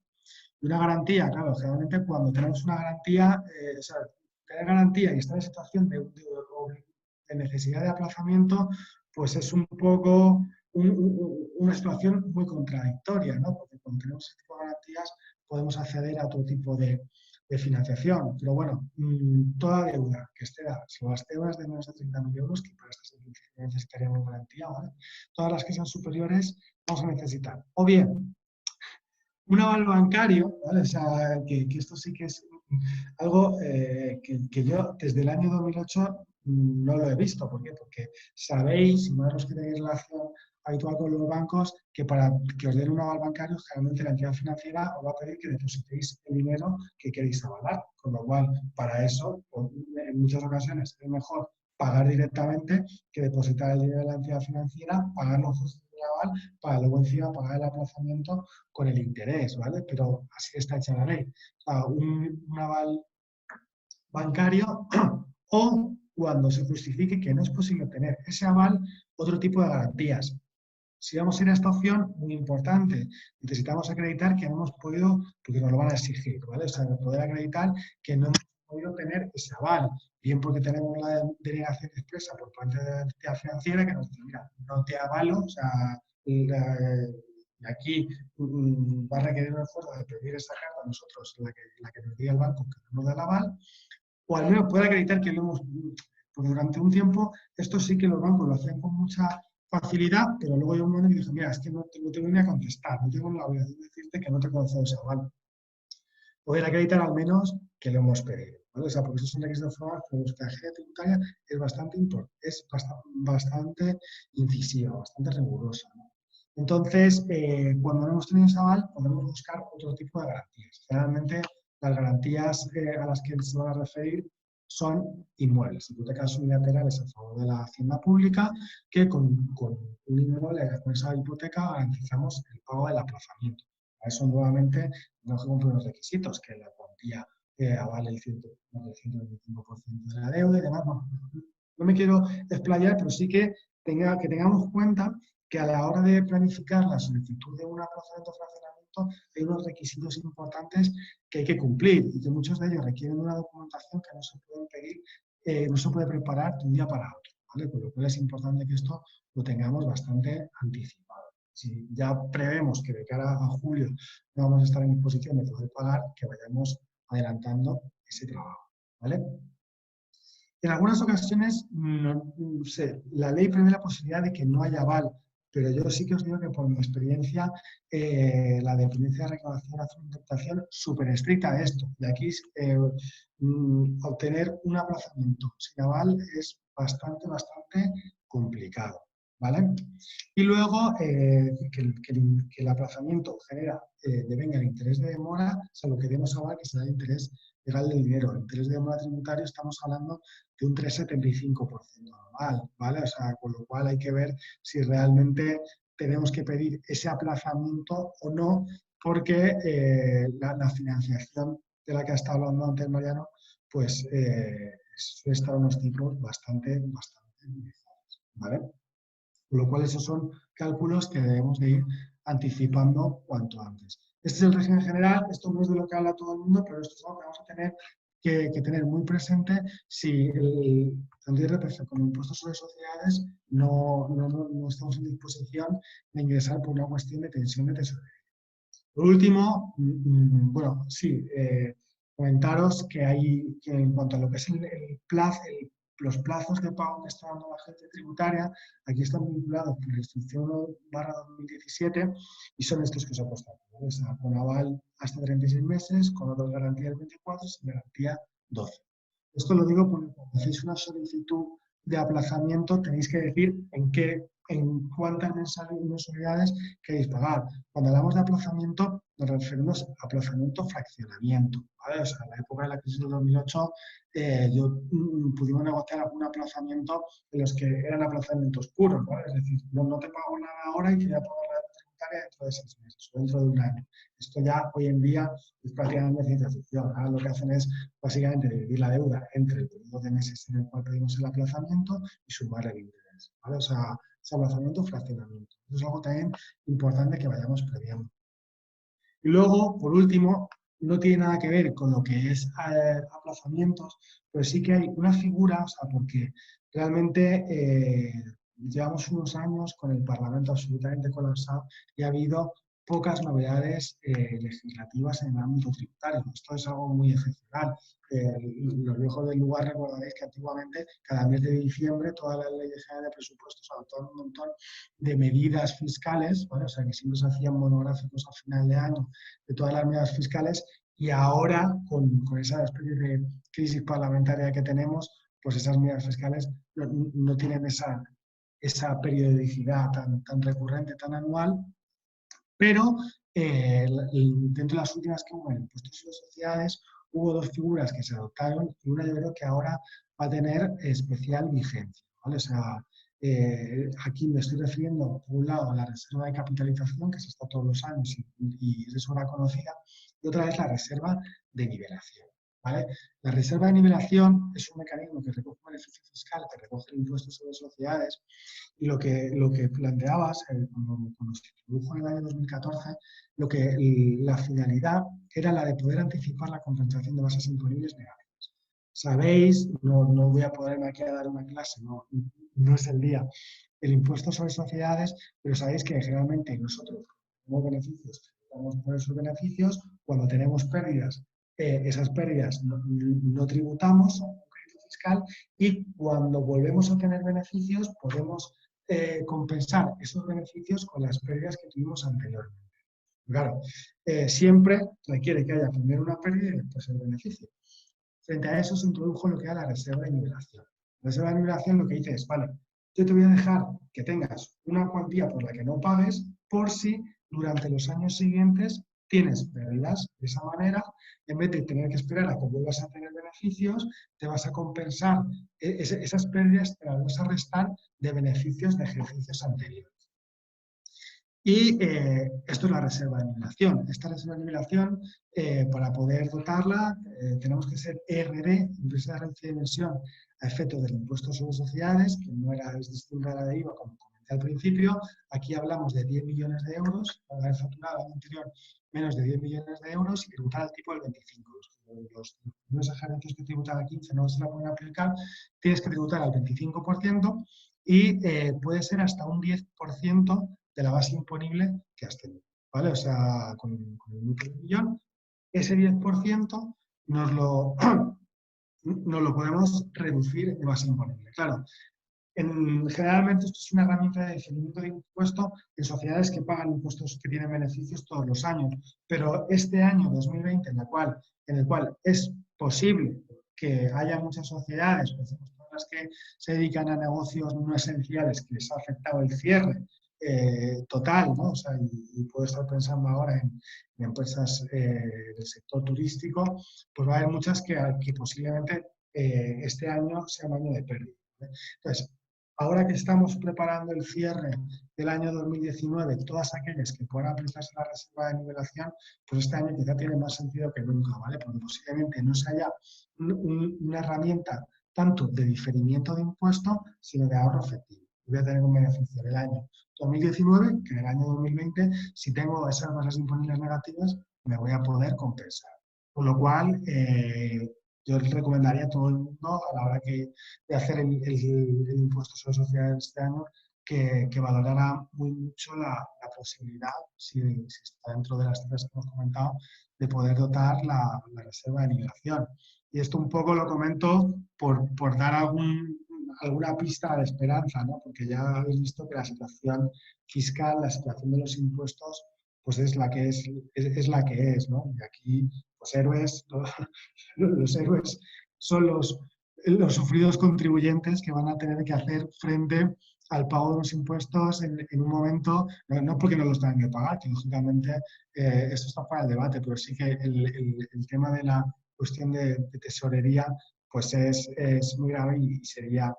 Y una garantía, claro, generalmente cuando tenemos una garantía, o sea, tener garantía y estar en situación de necesidad de aplazamiento, pues es un poco una situación muy contradictoria, ¿no? Porque cuando tenemos este tipo de garantías podemos acceder a otro tipo de financiación. Pero bueno, toda deuda que esté dada, si las deudas de menos de 30.000 euros, que para estas necesitaríamos garantía, ¿vale? Todas las que sean superiores vamos a necesitar. O bien, un aval bancario, ¿vale? O sea, que esto sí que es algo que yo desde el año 2008 no lo he visto. ¿Por qué? Porque sabéis, y más los que tenéis relación habitual con los bancos, que para que os den un aval bancario, generalmente la entidad financiera os va a pedir que depositéis el dinero que queréis avalar. Con lo cual, para eso, en muchas ocasiones es mejor pagar directamente que depositar el dinero de la entidad financiera, pagar los costes del aval, para luego encima pagar el aplazamiento con el interés, ¿vale? Pero así está hecha la ley. O sea, un aval bancario o cuando se justifique que no es posible obtener ese aval, otro tipo de garantías. si vamos a ir a esta opción, muy importante, necesitamos acreditar que no hemos podido, porque nos lo van a exigir, ¿vale? O sea, poder acreditar que no hemos podido tener ese aval, bien porque tenemos la denegación expresa por parte de la entidad financiera que nos dice, mira, no te avalo, o sea, aquí va a requerir un esfuerzo de pedir esa carta a nosotros, la que nos diga el banco que no nos da el aval, o al menos puede acreditar que lo hemos, porque durante un tiempo esto sí que los bancos lo hacen con mucha facilidad, pero luego hay un momento que dije, mira, es que no tengo ni a contestar, no tengo la obligación de decirte que no te concedo ese aval. Poder acreditar al menos que lo hemos pedido, ¿vale? O sea, porque eso es un requisito formal, pero nuestra agencia tributaria es bastante incisiva, bastante rigurosa, ¿no? Entonces, cuando no hemos tenido ese aval, podemos buscar otro tipo de garantías. Generalmente, las garantías a las que se van a referir son inmuebles, hipotecas unilaterales a favor de la hacienda pública, que con un inmueble, con esa hipoteca, garantizamos el pago del aplazamiento. A eso, nuevamente, tenemos que cumplir los requisitos, que la cuantía avale el 125% de la deuda y demás. No me quiero explayar, pero sí que tengamos cuenta que a la hora de planificar la solicitud de un aplazamiento o fraccionamiento hay unos requisitos importantes que hay que cumplir y que muchos de ellos requieren una documentación que no se pueden pedir, no se puede preparar de un día para otro, ¿vale? Con lo cual es importante que esto lo tengamos bastante anticipado. Si ya prevemos que de cara a julio no vamos a estar en disposición de poder pagar, que vayamos adelantando ese trabajo, ¿vale? En algunas ocasiones, no sé, la ley prevé la posibilidad de que no haya aval, pero yo sí que os digo que por mi experiencia, la dependencia de recaudación hace una interpretación súper estricta de esto. Y aquí obtener un aplazamiento sin aval es bastante complicado, ¿vale? Y luego, que el aplazamiento devenga el interés de demora, o sea, lo que debemos aval que será el interés legal del dinero. El interés de demora tributario estamos hablando de un 3,75% anual, ¿vale? O sea, con lo cual hay que ver si realmente tenemos que pedir ese aplazamiento o no, porque la financiación de la que ha estado hablando antes Mariano, pues suele estar a unos tipos bastante mejores, ¿vale? Con lo cual esos son cálculos que debemos de ir anticipando cuanto antes. Este es el régimen general, esto no es de lo que habla todo el mundo, pero esto es algo que vamos a tener que tener muy presente si tanto IRPF como impuestos sobre sociedades no estamos en disposición de ingresar por una cuestión de tensión de tesorería. Por último, bueno, sí, comentaros que en cuanto a lo que es los plazos de pago que está dando la agencia tributaria, aquí están vinculados por la instrucción 1/2017 y son estos que os he puesto aquí, ¿vale? O sea, con aval hasta 36 meses, con otras garantías 24 y sin garantía 12. Esto lo digo porque cuando hacéis una solicitud de aplazamiento tenéis que decir en cuántas mensualidades queréis pagar. Cuando hablamos de aplazamiento nos referimos a aplazamiento fraccionamiento, ¿vale? O sea, en la época de la crisis del 2008 pudimos negociar algún aplazamiento de los que eran aplazamientos puros, ¿vale? Es decir, no te pago nada ahora y te voy a pagar la tributaria dentro de 6 meses o dentro de un año. Esto ya hoy en día es prácticamente ciencia ficción. Ahora lo que hacen es básicamente dividir la deuda entre el periodo de meses en el cual pedimos el aplazamiento y sumarle el interés, ¿vale? O sea, es aplazamiento o fraccionamiento. Eso es algo también importante que vayamos previendo. Y luego, por último, no tiene nada que ver con lo que es aplazamientos, pero sí que hay una figura, o sea, porque realmente llevamos unos años con el Parlamento absolutamente colapsado y ha habido pocas novedades legislativas en el ámbito tributario. Esto es algo muy excepcional. Los viejos del lugar recordaréis que antiguamente, cada mes de diciembre, todas las leyes generales de presupuestos adoptaron un montón de medidas fiscales, ¿vale? O sea, que siempre se hacían monográficos a final de año de todas las medidas fiscales y ahora, con esa especie de crisis parlamentaria que tenemos, pues esas medidas fiscales no tienen esa periodicidad tan recurrente, tan anual, pero dentro de las últimas que hubo en el impuesto sobre sociedades, hubo dos figuras que se adoptaron y una yo creo que ahora va a tener especial vigencia, ¿vale? O sea, aquí me estoy refiriendo, por un lado, a la reserva de capitalización, que se está todos los años y es de sobra conocida, y otra es la reserva de nivelación, ¿vale? La reserva de nivelación es un mecanismo que recoge un beneficio fiscal, que recoge el impuesto sobre sociedades, y lo que planteabas cuando se introdujo en el año 2014, la finalidad era la de poder anticipar la compensación de bases imponibles negativas. Sabéis, no voy a ponerme aquí a dar una clase, no es el día, el impuesto sobre sociedades, pero sabéis que generalmente nosotros tenemos beneficios, vamos por esos beneficios, cuando tenemos pérdidas, esas pérdidas no tributamos un crédito fiscal, y cuando volvemos a tener beneficios podemos compensar esos beneficios con las pérdidas que tuvimos anteriormente. Claro, siempre requiere que haya primero una pérdida y después el beneficio. Frente a eso se introdujo lo que era la reserva de nivelación. La reserva de nivelación lo que dice es, vale, yo te voy a dejar que tengas una cuantía por la que no pagues por si durante los años siguientes tienes pérdidas. De esa manera, en vez de tener que esperar a que vuelvas a tener beneficios, te vas a compensar esas pérdidas, te las vas a restar de beneficios de ejercicios anteriores. Y esto es la reserva de nivelación. Esta reserva de nivelación, para poder dotarla, tenemos que ser ERD, empresa de reducción de inversión, a efectos del impuesto sobre sociedades, que no es distinta a la de IVA, como comenté al principio. Aquí hablamos de 10 millones de euros, para haber facturado al año anterior menos de 10 millones de euros y tributar al tipo del 25. Los primeros ejercicios que tributan al 15 no se la pueden aplicar, tienes que tributar al 25% y puede ser hasta un 10% de la base imponible que has tenido, ¿vale? O sea, con el núcleo de millón, ese 10% nos lo podemos reducir de base imponible. Claro, generalmente esto es una herramienta de definimiento de impuesto en sociedades que pagan impuestos que tienen beneficios todos los años, pero este año 2020, en el cual es posible que haya muchas sociedades, por ejemplo, las que se dedican a negocios no esenciales, que les ha afectado el cierre total, ¿no? O sea, y puedo estar pensando ahora en empresas del sector turístico, pues va a haber muchas que posiblemente este año sea un año de pérdida, ¿vale? Entonces, ahora que estamos preparando el cierre del año 2019, todas aquellas que puedan aplicarse a la reserva de nivelación, pues este año quizá tiene más sentido que nunca, ¿vale? Porque posiblemente no se haya una herramienta tanto de diferimiento de impuesto, sino de ahorro efectivo. Voy a tener un beneficio del año 2019, que en el año 2020, si tengo esas bases imponibles negativas, me voy a poder compensar. Con lo cual, yo les recomendaría a todo el mundo, a la hora de hacer el impuesto sobre sociedades este año, que valorara muy mucho la posibilidad, si está dentro de las cifras que hemos comentado, de poder dotar la reserva de nivelación. Y esto un poco lo comento por dar alguna pista de esperanza, ¿no? Porque ya habéis visto que la situación fiscal, la situación de los impuestos, pues es la que es la que es, ¿no? Y aquí, pues héroes, los héroes son los sufridos contribuyentes que van a tener que hacer frente al pago de los impuestos en un momento, no porque no los tengan que pagar, que lógicamente esto está para el debate, pero sí que el tema de la cuestión de tesorería pues es muy grave y sería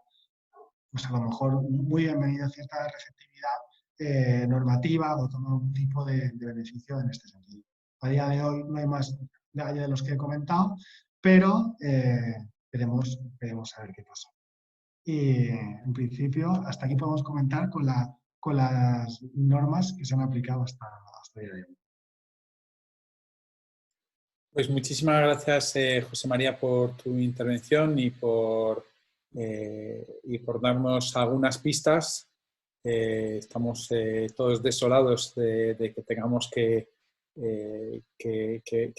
pues a lo mejor muy bienvenida cierta receptividad normativa o tomar algún tipo de beneficio en este sentido. A día de hoy no hay más allá de los que he comentado, pero veremos a ver qué pasa. Y en principio, hasta aquí podemos comentar con las normas que se han aplicado hasta el día de hoy. Pues muchísimas gracias, José María, por tu intervención y por darnos algunas pistas. Estamos todos desolados de que tengamos que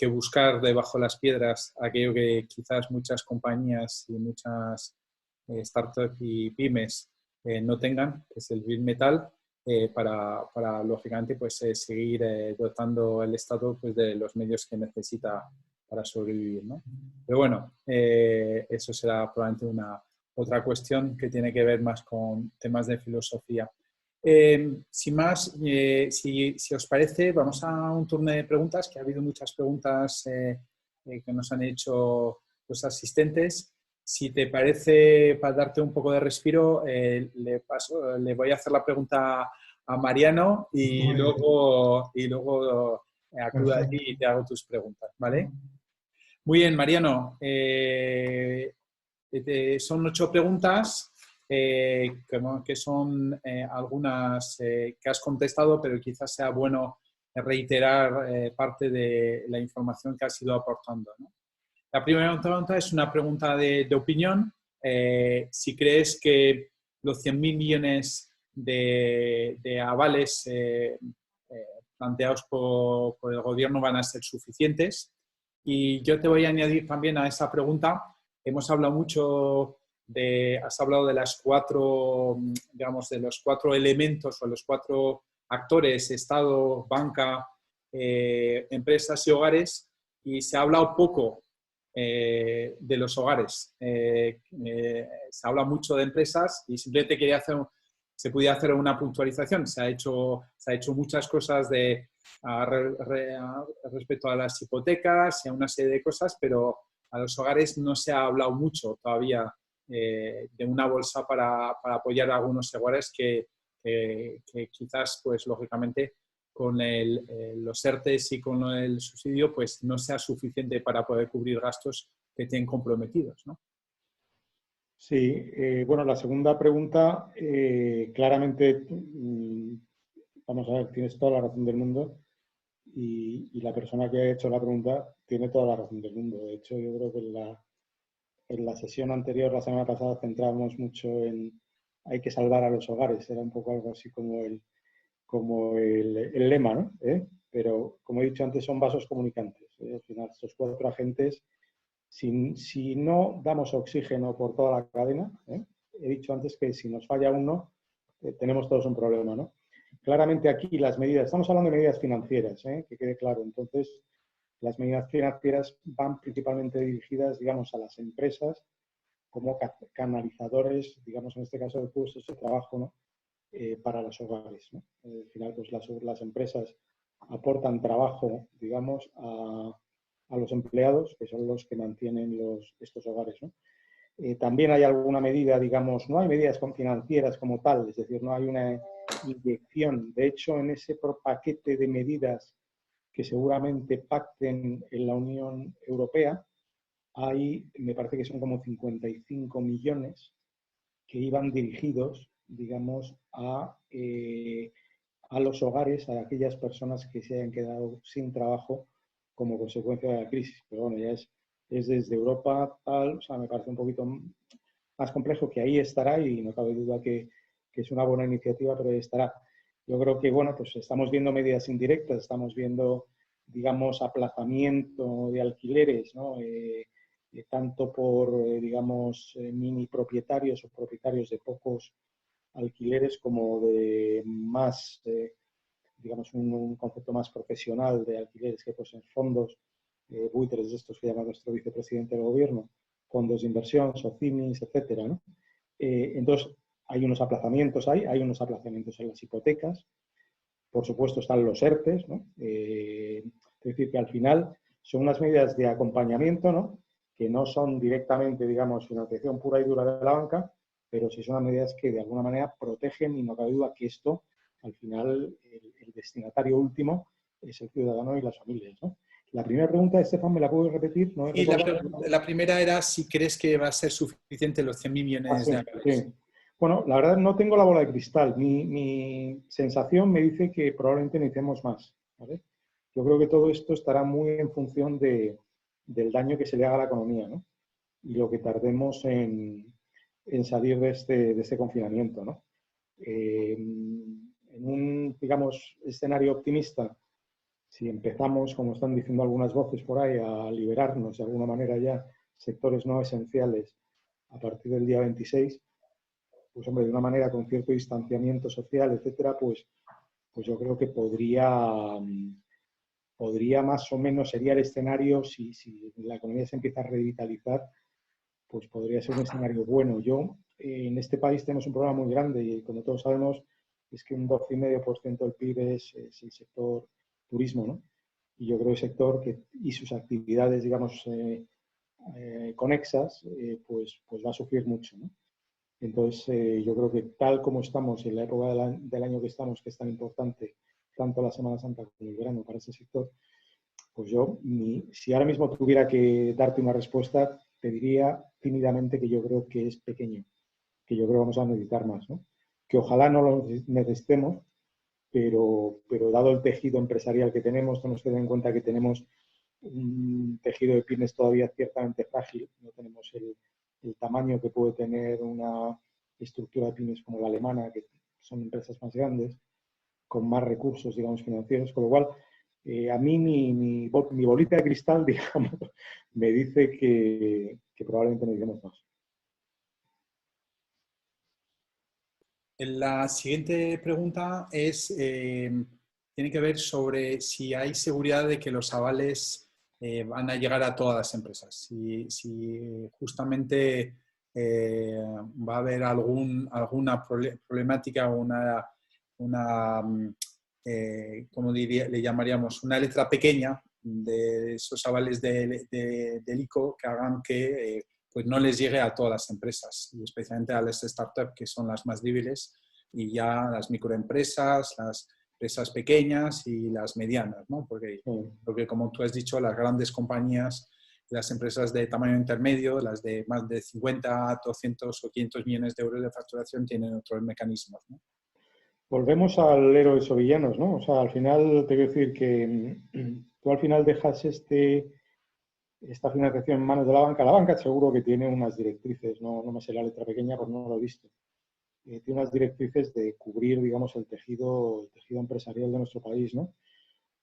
buscar debajo de las piedras aquello que quizás muchas compañías y muchas startups y pymes no tengan, que es el Bill Metal. Para lógicamente pues, seguir dotando el Estado pues, de los medios que necesita para sobrevivir, ¿no? Pero bueno, eso será probablemente otra cuestión que tiene que ver más con temas de filosofía. Sin más, si os parece, vamos a un turno de preguntas, que ha habido muchas preguntas que nos han hecho los asistentes. Si te parece, para darte un poco de respiro, le voy a hacer la pregunta a Mariano y luego acudo a ti y te hago tus preguntas, ¿vale? Muy bien, Mariano. Son 8 preguntas que son algunas que has contestado, pero quizás sea bueno reiterar parte de la información que has ido aportando, ¿no? La primera pregunta es una pregunta de opinión. Si crees que los 100.000 millones de avales planteados por el gobierno van a ser suficientes. Y yo te voy a añadir también a esa pregunta, hemos hablado mucho has hablado de las 4, digamos, de los 4 elementos o los 4 actores, Estado, banca, empresas y hogares, y se ha hablado poco de los hogares. Se habla mucho de empresas y simplemente quería se podía hacer una puntualización. Se ha hecho muchas cosas respecto a las hipotecas y a una serie de cosas, pero a los hogares no se ha hablado mucho todavía de una bolsa para apoyar a algunos hogares que quizás, pues lógicamente, con los ERTEs y con el subsidio, pues no sea suficiente para poder cubrir gastos que tienen comprometidos, ¿no? Sí, bueno, la segunda pregunta, claramente, vamos a ver, tienes toda la razón del mundo y la persona que ha hecho la pregunta tiene toda la razón del mundo. De hecho, yo creo que en la sesión anterior, la semana pasada, centrábamos mucho en hay que salvar a los hogares. Era un poco algo así como el lema, ¿no? Pero, como he dicho antes, son vasos comunicantes. Al final, estos 4 agentes, si no damos oxígeno por toda la cadena, he dicho antes que si nos falla uno, tenemos todos un problema, ¿no? Claramente aquí las medidas, estamos hablando de medidas financieras, que quede claro. Entonces, las medidas financieras van principalmente dirigidas, digamos, a las empresas como canalizadores, digamos, en este caso de puestos de trabajo, ¿no? Para los hogares, ¿no? Al final, pues las empresas aportan trabajo, digamos, a los empleados, que son los que mantienen estos hogares, ¿no? También hay alguna medida, digamos, no hay medidas financieras como tal, es decir, no hay una inyección. De hecho, en ese paquete de medidas que seguramente pacten en la Unión Europea, me parece que son como 55 millones que iban dirigidos, digamos, a los hogares, a aquellas personas que se hayan quedado sin trabajo como consecuencia de la crisis. Pero bueno, ya es desde Europa, tal, o sea, me parece un poquito más complejo, que ahí estará y no cabe duda que es una buena iniciativa, pero ahí estará. Yo creo que, bueno, pues estamos viendo medidas indirectas, estamos viendo, digamos, aplazamiento de alquileres, ¿no? Tanto por, digamos, mini propietarios o propietarios de pocos alquileres como de más, digamos, un concepto más profesional de alquileres que poseen fondos, buitres de estos que llama nuestro vicepresidente del gobierno, fondos de inversión, SOCIMIs, etcétera, ¿no? Entonces, hay unos aplazamientos hay unos aplazamientos en las hipotecas, por supuesto están los ERTEs, ¿no? Es decir, que al final son unas medidas de acompañamiento, ¿no? Que no son directamente, digamos, financiación pura y dura de la banca, pero sí son medidas que de alguna manera protegen y no cabe duda que esto, al final, el destinatario último es el ciudadano y las familias, ¿no? La primera pregunta, Estefan, ¿me la puedes repetir? No Y la primera era si crees que va a ser suficiente los 100.000 millones sí, de avales. Sí. Bueno, la verdad no tengo la bola de cristal. Mi sensación me dice que probablemente necesitemos más, ¿vale? Yo creo que todo esto estará muy en función del daño que se le haga a la economía, ¿no? Y lo que tardemos en salir de este confinamiento, ¿no? En un, digamos, escenario optimista, si empezamos, como están diciendo algunas voces por ahí, a liberarnos de alguna manera ya sectores no esenciales a partir del día 26, pues hombre, de una manera con cierto distanciamiento social, etcétera, pues yo creo que podría más o menos, sería el escenario, si la economía se empieza a revitalizar, pues podría ser un escenario bueno. En este país tenemos un problema muy grande y como todos sabemos, es que un 12,5% del PIB es el sector turismo, ¿no? Y yo creo que el sector y sus actividades, digamos, conexas, pues va a sufrir mucho, ¿no? Entonces, yo creo que tal como estamos en la época del año que estamos, que es tan importante, tanto la Semana Santa como el verano para ese sector, pues yo, si ahora mismo tuviera que darte una respuesta, te diría tímidamente que yo creo que es pequeño, que yo creo que vamos a necesitar más, ¿no? Que ojalá no lo necesitemos, pero dado el tejido empresarial que tenemos, tenemos que tener en cuenta que tenemos un tejido de pymes todavía ciertamente frágil, no tenemos el tamaño que puede tener una estructura de pymes como la alemana, que son empresas más grandes, con más recursos, digamos, financieros, con lo cual a mí mi bolita de cristal, digamos, me dice que probablemente necesitemos más. La siguiente pregunta es, tiene que ver sobre si hay seguridad de que los avales van a llegar a todas las empresas. Si justamente va a haber alguna problemática o ¿cómo le llamaríamos? Una letra pequeña de esos avales del ICO que hagan que pues no les llegue a todas las empresas, y especialmente a las startups, que son las más débiles, y ya las microempresas, las empresas pequeñas y las medianas, ¿no? Porque como tú has dicho, las grandes compañías, las empresas de tamaño intermedio, las de más de 50, 200 o 500 millones de euros de facturación, tienen otros mecanismos, ¿no? Volvemos al héroes o villanos, ¿no? O sea, al final te quiero decir que tú al final dejas esta financiación en manos de la banca. La banca seguro que tiene unas directrices, no me sé la letra pequeña porque no lo he visto. Tiene unas directrices de cubrir, digamos, el tejido empresarial de nuestro país, ¿no?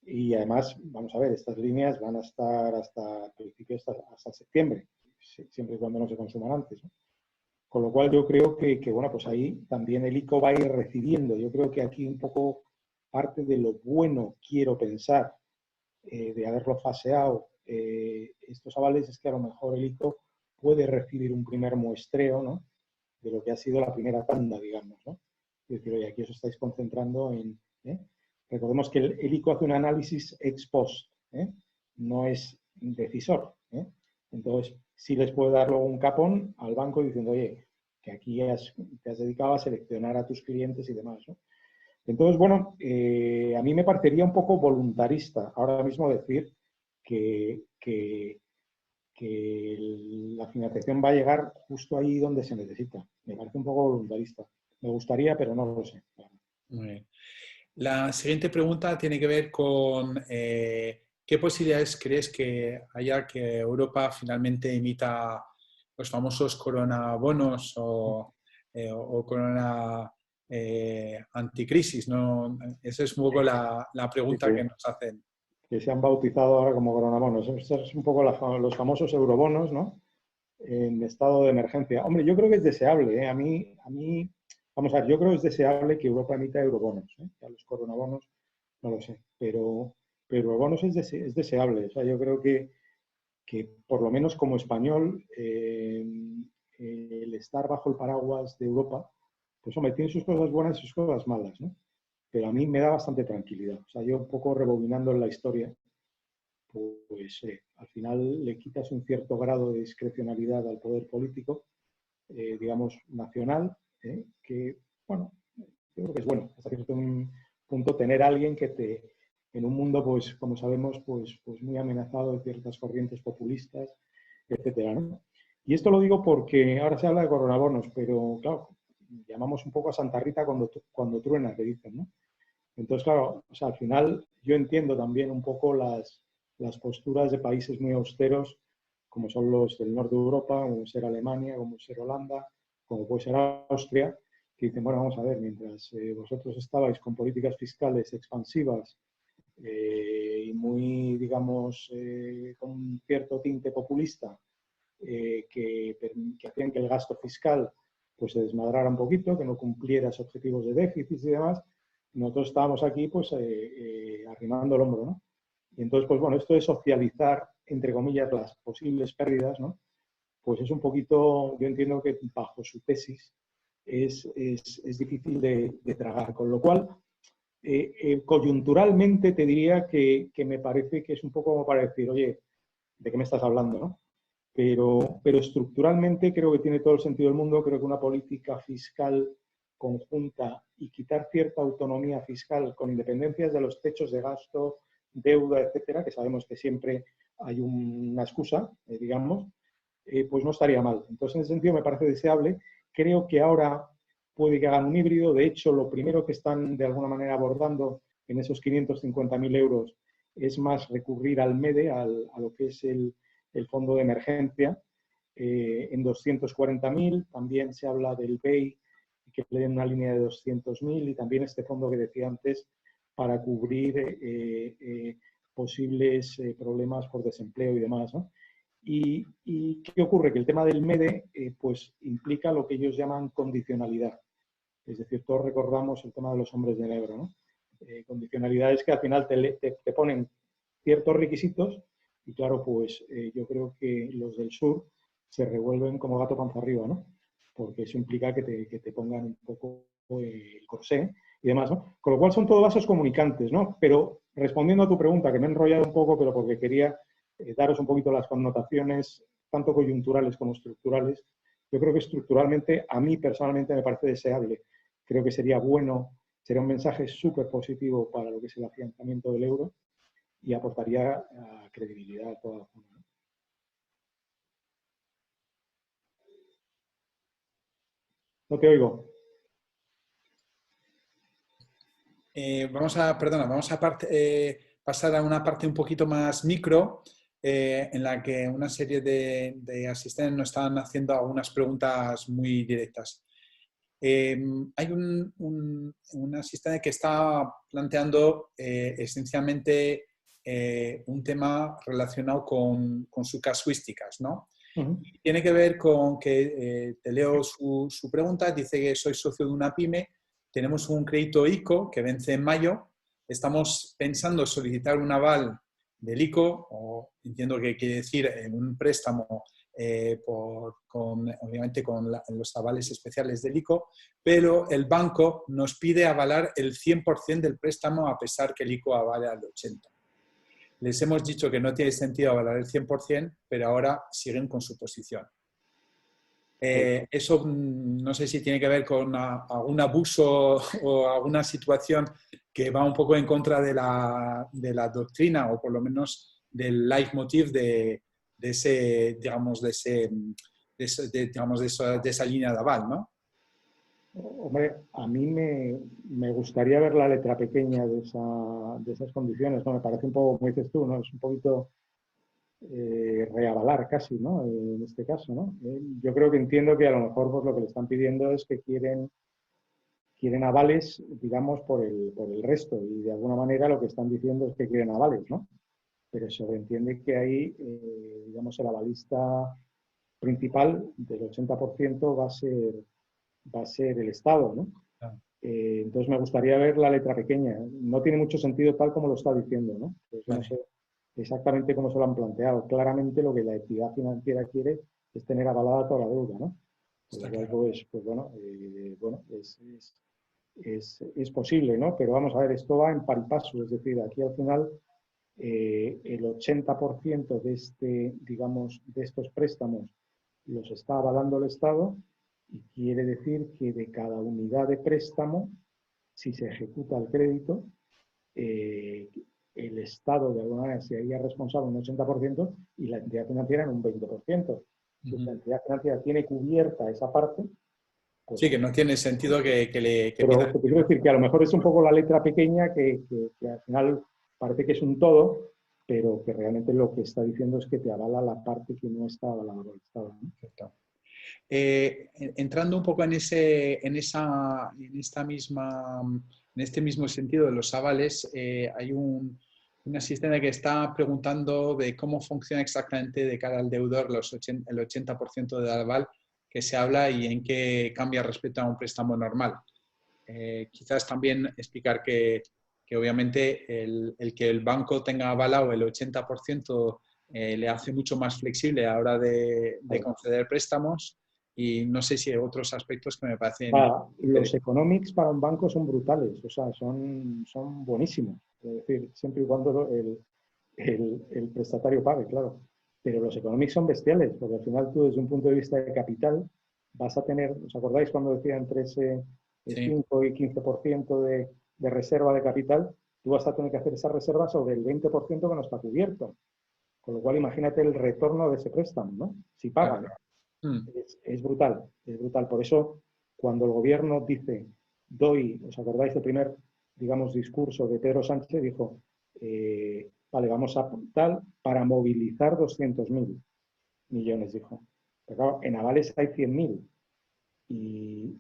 Y además, vamos a ver, estas líneas van a estar hasta principios, hasta septiembre, siempre y cuando no se consuman antes, ¿no? Con lo cual yo creo que, bueno, pues ahí también el ICO va a ir recibiendo. Yo creo que aquí un poco parte de lo bueno, quiero pensar, de haberlo faseado estos avales, es que a lo mejor el ICO puede recibir un primer muestreo, ¿no?, de lo que ha sido la primera tanda, digamos, ¿no? Es decir, oye, aquí os estáis concentrando en... Recordemos que el ICO hace un análisis ex post, no es decisor. Entonces, sí les puede dar luego un capón al banco diciendo, oye, que aquí te has dedicado a seleccionar a tus clientes y demás, ¿no? Entonces, bueno, a mí me parecería un poco voluntarista ahora mismo decir que la financiación va a llegar justo ahí donde se necesita. Me parece un poco voluntarista. Me gustaría, pero no lo sé. Muy bien. La siguiente pregunta tiene que ver con ¿qué posibilidades crees que haya que Europa finalmente emita los famosos coronabonos o corona anticrisis, ¿no? Esa es un poco la pregunta que nos hacen. Que se han bautizado ahora como coronabonos. Estos son un poco los famosos eurobonos, ¿no?, en estado de emergencia. Hombre, yo creo que es deseable, ¿eh? A mí, vamos a ver, yo creo que es deseable que Europa emita eurobonos, ¿eh? A los coronabonos no lo sé, pero eurobonos es deseable. O sea, yo creo que por lo menos como español, el estar bajo el paraguas de Europa, pues hombre, tiene sus cosas buenas y sus cosas malas, ¿no? Pero a mí me da bastante tranquilidad. O sea, yo un poco rebobinando en la historia, pues al final le quitas un cierto grado de discrecionalidad al poder político, digamos, nacional, que, bueno, yo creo que es bueno, hasta cierto punto, tener a alguien que en un mundo, pues, como sabemos, pues muy amenazado de ciertas corrientes populistas, etcétera, ¿no? Y esto lo digo porque ahora se habla de coronabonos, pero, claro, llamamos un poco a Santa Rita cuando truena, que dicen, ¿no? Entonces, claro, o sea, al final yo entiendo también un poco las posturas de países muy austeros, como son los del norte de Europa, como puede ser Alemania, como puede ser Holanda, como puede ser Austria, que dicen, bueno, vamos a ver, mientras vosotros estabais con políticas fiscales expansivas y muy, digamos, con un cierto tinte populista, que hacían que el gasto fiscal pues se desmadrara un poquito, que no cumpliera esos objetivos de déficit y demás, nosotros estábamos aquí pues arrimando el hombro, ¿no? Y entonces, pues bueno, esto de socializar, entre comillas, las posibles pérdidas, ¿no?, pues es un poquito, yo entiendo que bajo su tesis es difícil de tragar, con lo cual, coyunturalmente te diría que me parece que es un poco como para decir, oye, ¿de qué me estás hablando, no? Pero estructuralmente creo que tiene todo el sentido del mundo. Creo que una política fiscal conjunta y quitar cierta autonomía fiscal con independencias de los techos de gasto, deuda, etcétera, que sabemos que siempre hay una excusa, digamos, pues no estaría mal. Entonces, en ese sentido me parece deseable. Creo que ahora puede que hagan un híbrido. De hecho, lo primero que están de alguna manera abordando en esos 550.000 euros es más recurrir al MEDE, a lo que es el fondo de emergencia, en 240.000. También se habla del BEI, que le den una línea de 200.000, y también este fondo que decía antes para cubrir posibles problemas por desempleo y demás, ¿no? ¿Y qué ocurre? Que el tema del MEDE pues implica lo que ellos llaman condicionalidad. Es decir, todos recordamos el tema de los hombres de negro, ¿no? Condicionalidad es que al final te ponen ciertos requisitos y claro, pues yo creo que los del sur se revuelven como gato panza arriba, ¿no? Porque eso implica que te pongan un poco el corsé y demás, ¿no? Con lo cual son todos vasos comunicantes, ¿no? Pero respondiendo a tu pregunta, que me he enrollado un poco, pero porque quería daros un poquito las connotaciones, tanto coyunturales como estructurales, yo creo que estructuralmente, a mí personalmente me parece deseable. Creo que sería bueno, sería un mensaje súper positivo para lo que es el afianzamiento del euro y aportaría credibilidad a toda la zona. No te oigo. Vamos a pasar a una parte un poquito más micro, en la que una serie de asistentes nos están haciendo algunas preguntas muy directas. Hay un asistente que está planteando esencialmente un tema relacionado con sus casuísticas, ¿no? Tiene que ver con que, te leo su pregunta, dice que soy socio de una pyme, tenemos un crédito ICO que vence en mayo, estamos pensando solicitar un aval del ICO, o entiendo que quiere decir un préstamo obviamente con los avales especiales del ICO, pero el banco nos pide avalar el 100% del préstamo a pesar que el ICO avale al 80%. Les hemos dicho que no tiene sentido avalar el 100%, pero ahora siguen con su posición. Eso no sé si tiene que ver con algún abuso o alguna situación que va un poco en contra de la doctrina, o por lo menos del leitmotiv de esa línea de aval, ¿no? Hombre, a mí me gustaría ver la letra pequeña de esas condiciones, ¿no? Me parece un poco, como dices tú, ¿no? Es un poquito reavalar casi, ¿no? En este caso, ¿no? Yo creo que entiendo que a lo mejor pues, lo que le están pidiendo es que quieren avales, digamos, por el resto, y de alguna manera lo que están diciendo es que quieren avales, ¿no? Pero se entiende que ahí, digamos, el avalista principal del 80% va a ser el Estado, ¿no? Entonces me gustaría ver la letra pequeña. No tiene mucho sentido tal como lo está diciendo, ¿no? Pues no sé exactamente cómo se lo han planteado. Claramente lo que la entidad financiera quiere es tener avalada toda la deuda, ¿no? Pues bueno, es posible, ¿no? Pero vamos a ver, esto va en par y paso, es decir, aquí al final el 80% digamos, de estos préstamos los está avalando el Estado, y quiere decir que de cada unidad de préstamo, si se ejecuta el crédito, el Estado de alguna manera se haría responsable un 80% y la entidad financiera en un 20%. Si la entidad financiera tiene cubierta esa parte, pues, sí, que no tiene sentido que pero te quiero decir que a lo mejor es un poco la letra pequeña que al final parece que es un todo, pero que realmente lo que está diciendo es que te avala la parte que no está avalada por el Estado, ¿no? Entrando un poco en este mismo sentido de los avales, hay un asistente que está preguntando de cómo funciona exactamente de cara al deudor el 80% del aval que se habla y en qué cambia respecto a un préstamo normal. Quizás también explicar que obviamente el que el banco tenga avalado el 80% le hace mucho más flexible a la hora de conceder préstamos, y no sé si hay otros aspectos que me parecen... Los economics para un banco son brutales, o sea, son buenísimos, es decir, siempre y cuando el prestatario pague, claro. Pero los economics son bestiales, porque al final tú desde un punto de vista de capital vas a tener, ¿os acordáis cuando decía entre ese 5 y 15% de reserva de capital? tú vas a tener que hacer esa reserva sobre el 20% que no está cubierto. Con lo cual, imagínate el retorno de ese préstamo, ¿no? Si pagan. Es brutal, es brutal. Por eso, cuando el gobierno dice, ¿os acordáis del primer, digamos, discurso de Pedro Sánchez? Dijo, vale, vamos a tal para movilizar 200.000 millones, dijo. Pero claro, en avales hay 100.000. Y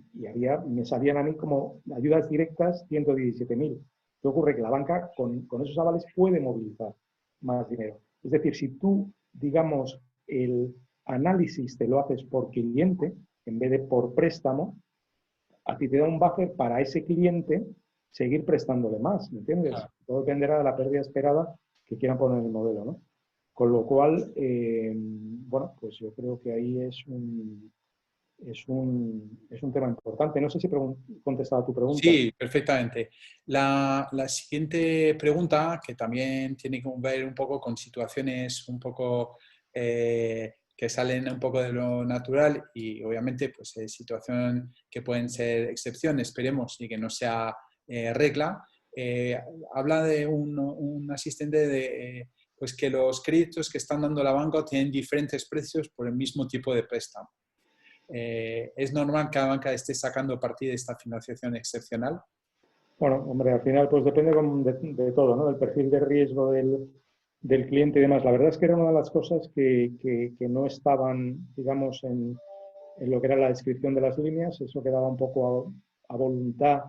me salían a mí como ayudas directas 117.000. ¿Qué ocurre? Que la banca con esos avales puede movilizar más dinero. Es decir, si tú, digamos, el análisis te lo haces por cliente en vez de por préstamo, a ti te da un buffer para ese cliente seguir prestándole más, ¿me entiendes? Claro. Todo dependerá de la pérdida esperada que quieran poner en el modelo, ¿no? Con lo cual, bueno, pues yo creo que ahí es un tema importante. No sé si he contestado a tu pregunta. Sí, perfectamente. La siguiente pregunta, que también tiene que ver un poco con situaciones un poco que salen un poco de lo natural y obviamente pues situaciones que pueden ser excepción, esperemos, y que no sea regla. Habla de un asistente de pues que los créditos que están dando la banca tienen diferentes precios por el mismo tipo de préstamo. ¿Es normal que la banca esté sacando partido de esta financiación excepcional? Bueno, hombre, al final pues depende de todo, ¿no? Del perfil de riesgo del cliente y demás. La verdad es que era una de las cosas que no estaban, digamos, en lo que era la descripción de las líneas. Eso quedaba un poco a voluntad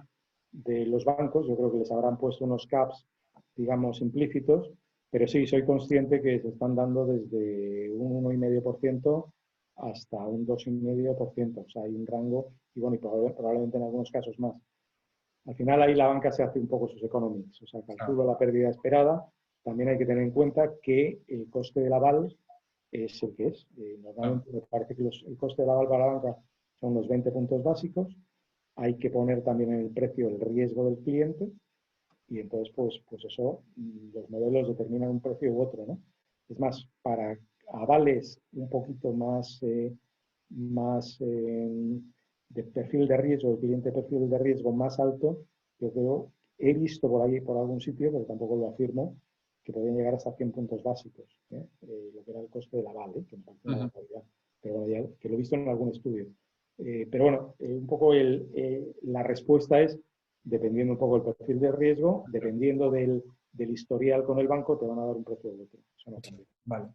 de los bancos. Yo creo que les habrán puesto unos caps, digamos, implícitos, pero sí, soy consciente que se están dando desde un 1,5% hasta un 2,5%. O sea, hay un rango y, bueno, y probablemente en algunos casos más. Al final ahí la banca se hace un poco sus economics, o sea, calcula la pérdida esperada. También hay que tener en cuenta que el coste del aval es el que es. Normalmente me parece que el coste del aval para la banca son los 20 puntos básicos. Hay que poner también en el precio el riesgo del cliente y entonces pues eso, los modelos determinan un precio u otro, ¿no? Es más, para avales un poquito más de perfil de riesgo, el cliente de perfil de riesgo más alto, yo creo, he visto por ahí, por algún sitio, pero tampoco lo afirmo, que pueden llegar hasta 100 puntos básicos, lo que era el coste del aval, que me parece una barbaridad, pero bueno, ya, que lo he visto en algún estudio. Pero bueno, un poco la respuesta es, dependiendo un poco del perfil de riesgo, dependiendo del historial con el banco, te van a dar un precio u otro. Eso no cambia. Vale.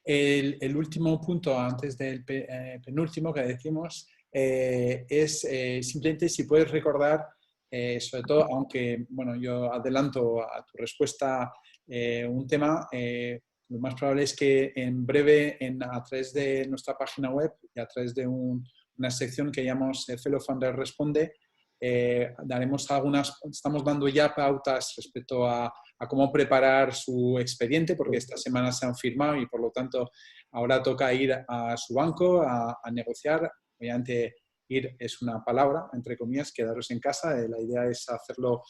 El último punto, antes del penúltimo que decimos, es simplemente si puedes recordar, sobre todo, aunque bueno, yo adelanto a tu respuesta un tema, lo más probable es que en breve, a través de nuestra página web y a través de una sección que llamamos Fellow Funder Responde, daremos estamos dando ya pautas respecto a cómo preparar su expediente, porque esta semana se han firmado y por lo tanto ahora toca ir a su banco a negociar. Obviamente ir es una palabra, entre comillas, quedaros en casa. La idea es hacerlo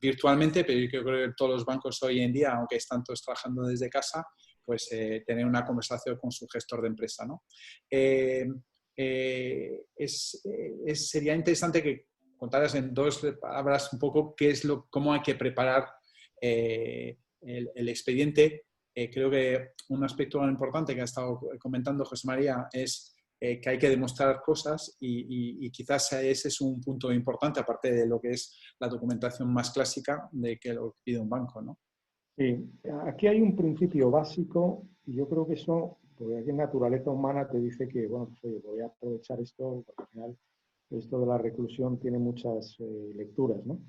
virtualmente, pero yo creo que todos los bancos hoy en día, aunque están todos trabajando desde casa, pues tener una conversación con su gestor de empresa, ¿no? Sería interesante que contaras en 2 palabras un poco cómo hay que preparar el expediente. Creo que un aspecto importante que ha estado comentando José María es que hay que demostrar cosas y quizás ese es un punto importante, aparte de lo que es la documentación más clásica de que lo pide un banco, ¿no? Sí, aquí hay un principio básico y yo creo que eso, porque aquí en naturaleza humana te dice que, bueno, pues oye, voy a aprovechar esto, porque al final esto de la reclusión tiene muchas lecturas, ¿no?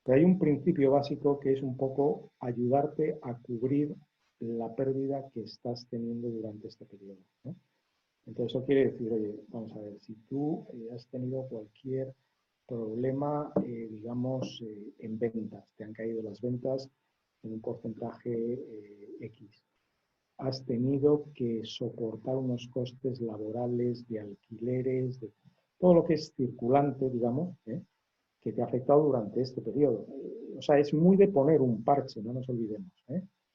Pero hay un principio básico que es un poco ayudarte a cubrir la pérdida que estás teniendo durante este periodo, ¿no? Entonces eso quiere decir, oye, vamos a ver, si tú has tenido cualquier problema, digamos, en ventas, te han caído las ventas en un porcentaje X, has tenido que soportar unos costes laborales, de alquileres, de todo lo que es circulante, digamos, que te ha afectado durante este periodo. O sea, es muy de poner un parche, no nos olvidemos.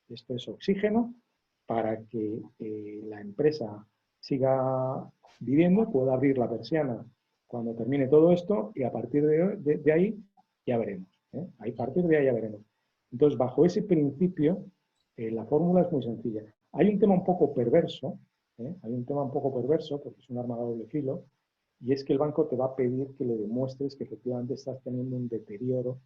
Esto es oxígeno para que la empresa siga viviendo, pueda abrir la persiana cuando termine todo esto y a partir de ahí ya veremos. A partir de ahí ya veremos. Entonces, bajo ese principio, la fórmula es muy sencilla. Hay un tema un poco perverso, hay un tema un poco perverso, porque es un arma de doble filo, y es que el banco te va a pedir que le demuestres que efectivamente estás teniendo un deterioro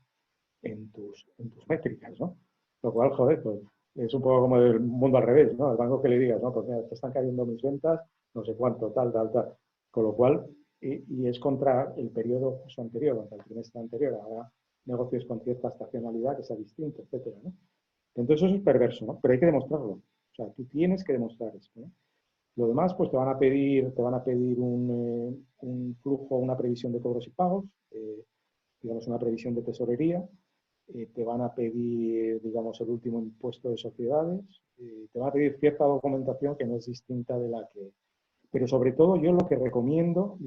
en tus métricas, ¿no? Lo cual, joder, pues es un poco como el mundo al revés, ¿no? El banco que le digas, no, pues mira, te están cayendo mis ventas, no sé cuánto, tal, tal, tal. Con lo cual, y es contra el periodo anterior, contra el trimestre anterior, ahora negocios con cierta estacionalidad que sea distinto, etcétera, ¿no? Entonces eso es perverso, ¿no? Pero hay que demostrarlo. O sea, tú tienes que demostrar esto, ¿no? Lo demás, pues te van a pedir un flujo, una previsión de cobros y pagos, digamos una previsión de tesorería, te van a pedir, digamos, el último impuesto de sociedades, te van a pedir cierta documentación que no es distinta de la que... Pero sobre todo yo lo que recomiendo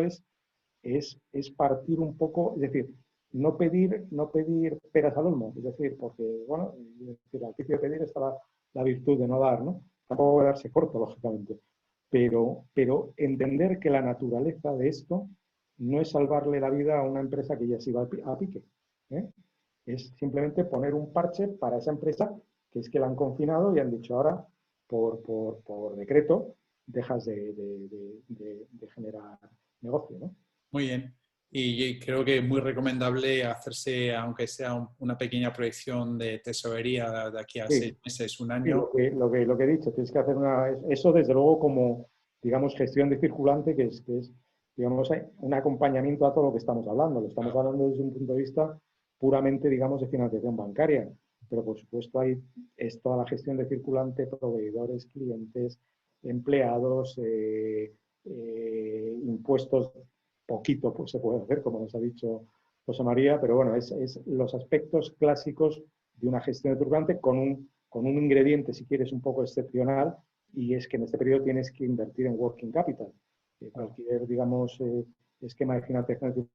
es partir un poco, es decir, no pedir peras al olmo, es decir, porque, bueno, al principio de pedir está la virtud de no dar, ¿no? Tampoco quedarse corto, lógicamente, pero entender que la naturaleza de esto no es salvarle la vida a una empresa que ya se iba a pique, ¿eh? Es simplemente poner un parche para esa empresa que es que la han confinado y han dicho ahora, por decreto, dejas de generar negocio, ¿no? Muy bien. Y creo que es muy recomendable hacerse, aunque sea una pequeña proyección de tesorería de aquí a Sí, 6 meses, un sí, año. lo que he dicho, tienes que hacer eso desde luego como, digamos, gestión de circulante, que es, digamos, un acompañamiento a todo lo que estamos hablando. Lo estamos hablando desde un punto de vista puramente, digamos, de financiación bancaria, pero por supuesto es toda la gestión de circulante, proveedores, clientes, empleados, impuestos, poquito pues, se puede hacer, como nos ha dicho José María, pero bueno, es los aspectos clásicos de una gestión de circulante con un ingrediente, si quieres, un poco excepcional, y es que en este periodo tienes que invertir en working capital. Cualquier, digamos, esquema de financiación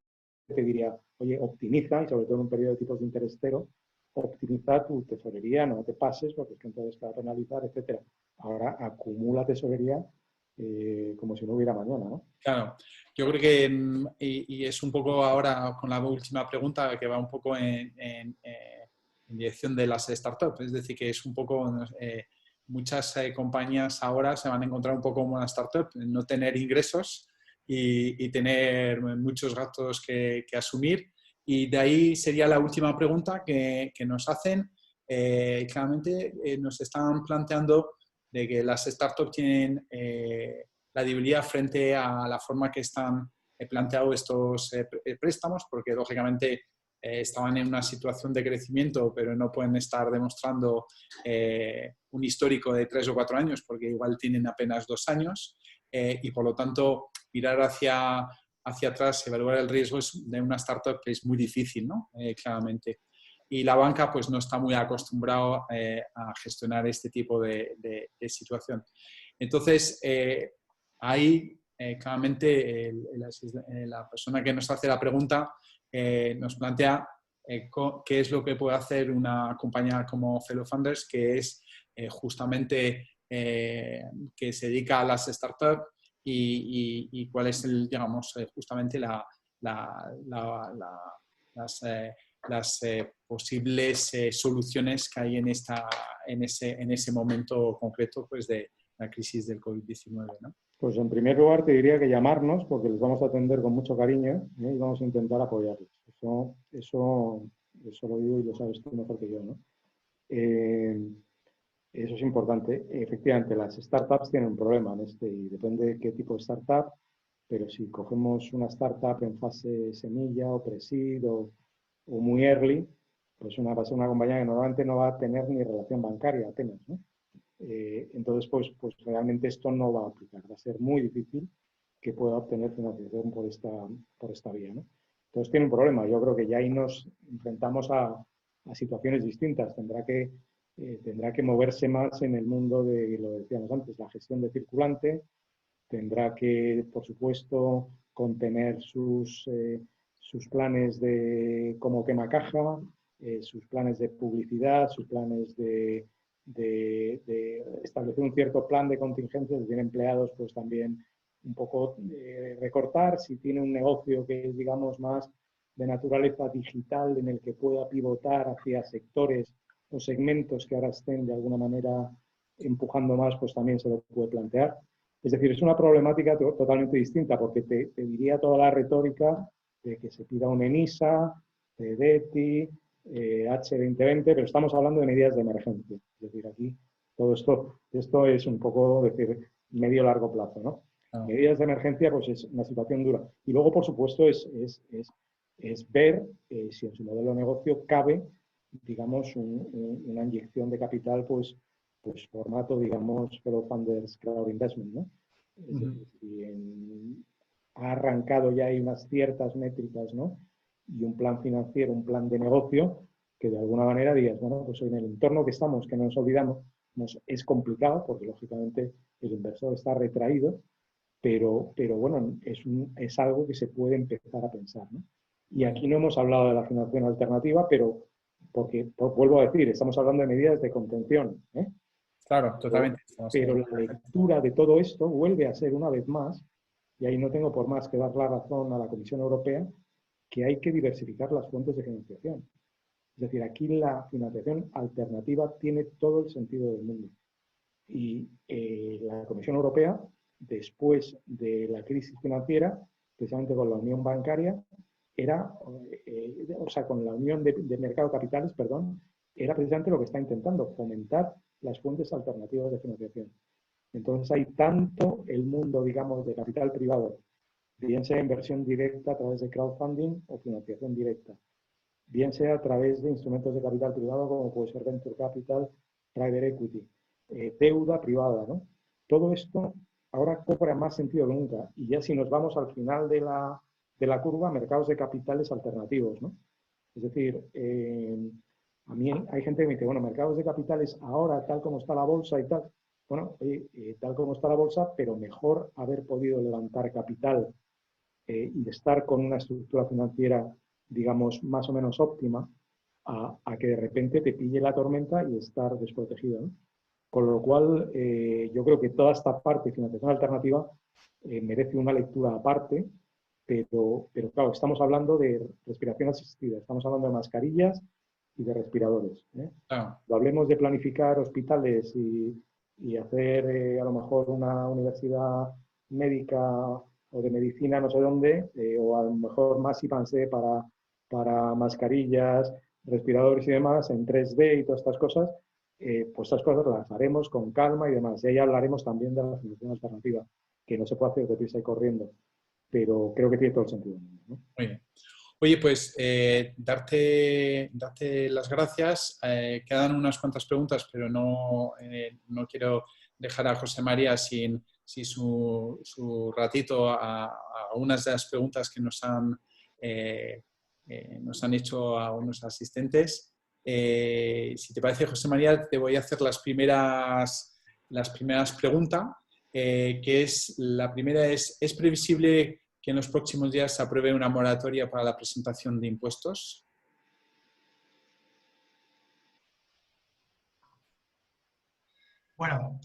te diría, oye, optimiza, y sobre todo en un periodo de tipos de interés cero, optimiza tu tesorería, no te pases, porque es que entonces te va a penalizar, etcétera. Ahora acumula tesorería como si no hubiera mañana, ¿no? Claro, yo creo que, y es un poco ahora con la última pregunta que va un poco en dirección de las startups, es decir, que es un poco, muchas compañías ahora se van a encontrar un poco como una startup, no tener ingresos y tener muchos gastos que asumir. Y de ahí sería la última pregunta que nos hacen. Claramente nos están planteando de que las startups tienen la debilidad frente a la forma que están planteados estos préstamos, porque lógicamente estaban en una situación de crecimiento, pero no pueden estar demostrando un histórico de 3 o 4 años, porque igual tienen apenas 2 años, y por lo tanto mirar hacia atrás, evaluar el riesgo de una startup es muy difícil, ¿no? Claramente. Y la banca pues no está muy acostumbrado a gestionar este tipo de situación. Entonces, ahí claramente la persona que nos hace la pregunta nos plantea qué es lo que puede hacer una compañía como Fellow Funders, que es justamente que se dedica a las startups y cuál es digamos, justamente las posibles soluciones que hay en ese momento concreto pues, de la crisis del COVID-19, ¿no? Pues en primer lugar te diría que llamarnos, porque les vamos a atender con mucho cariño, y vamos a intentar apoyarles. Eso lo digo y lo sabes tú mejor que yo, ¿no? Eso es importante. Efectivamente, las startups tienen un problema en y depende de qué tipo de startup, pero si cogemos una startup en fase semilla o pre-seed o muy early, pues va a ser una compañía que normalmente no va a tener ni relación bancaria apenas, ¿no? Entonces, pues realmente esto no va a aplicar. Va a ser muy difícil que pueda obtener financiación por esta vía, ¿no? Entonces tiene un problema. Yo creo que ya ahí nos enfrentamos a situaciones distintas. Tendrá que moverse más en el mundo de, lo decíamos antes, la gestión de circulante. Tendrá que, por supuesto, contener sus planes de cómo quema caja, sus planes de publicidad, sus planes de establecer un cierto plan de contingencia, si tiene empleados, pues también un poco recortar, si tiene un negocio que es, digamos, más de naturaleza digital en el que pueda pivotar hacia sectores o segmentos que ahora estén de alguna manera empujando más, pues también se lo puede plantear. Es decir, es una problemática totalmente distinta, porque te diría toda la retórica de que se pida un ENISA, DETI, H2020, pero estamos hablando de medidas de emergencia. Es decir, aquí todo esto es un poco, decir, medio-largo plazo, ¿no? Medidas de emergencia, pues es una situación dura. Y luego, por supuesto, es ver si en su modelo de negocio cabe, digamos, una inyección de capital, pues formato, digamos, crowdfunders, crowd investment, ¿no? Es decir, si ha arrancado ya hay unas ciertas métricas, ¿no? Y un plan financiero, un plan de negocio, que de alguna manera digas, bueno, pues en el entorno que estamos, que no nos olvidamos, es complicado, porque lógicamente el inversor está retraído, pero bueno, es algo que se puede empezar a pensar, ¿no? Y aquí no hemos hablado de la financiación alternativa, pero porque, vuelvo a decir, estamos hablando de medidas de contención, ¿eh? Claro, totalmente. Pero la lectura de todo esto vuelve a ser una vez más, y ahí no tengo por más que dar la razón a la Comisión Europea, que hay que diversificar las fuentes de financiación. Es decir, aquí la financiación alternativa tiene todo el sentido del mundo. Y la Comisión Europea, después de la crisis financiera, precisamente con la unión bancaria, o sea, con la unión de mercado de capitales, perdón, era precisamente lo que está intentando, fomentar las fuentes alternativas de financiación. Entonces hay tanto el mundo, digamos, de capital privado, bien sea inversión directa a través de crowdfunding o financiación directa, bien sea a través de instrumentos de capital privado como puede ser venture capital, private equity, deuda privada, ¿no? Todo esto ahora cobra más sentido que nunca. Y ya si nos vamos al final de la curva, mercados de capitales alternativos, ¿no? Es decir, a mí hay gente que me dice, bueno, mercados de capitales ahora, tal como está la bolsa y tal. Bueno, tal como está la bolsa, pero mejor haber podido levantar capital y estar con una estructura financiera, digamos, más o menos óptima, a que de repente te pille la tormenta y estar desprotegido, ¿no? Con lo cual, yo creo que toda esta parte de financiación alternativa merece una lectura aparte, pero claro, estamos hablando de respiración asistida, estamos hablando de mascarillas y de respiradores, ¿eh? Claro. Cuando hablemos de planificar hospitales y hacer a lo mejor una universidad médica o de medicina no sé dónde, o a lo mejor más y pensé para mascarillas, respiradores y demás en 3D y todas estas cosas, pues estas cosas las haremos con calma y demás. Y ahí hablaremos también de la financiación alternativa, que no se puede hacer deprisa y corriendo, pero creo que tiene todo el sentido, ¿no? Muy bien. Oye, pues darte las gracias. Quedan unas cuantas preguntas, pero no quiero dejar a José María sin su ratito a unas de las preguntas que nos han hecho a unos asistentes. Si te parece, José María, te voy a hacer las primeras preguntas, que es, la primera ¿es previsible que en los próximos días se apruebe una moratoria para la presentación de impuestos? Bueno,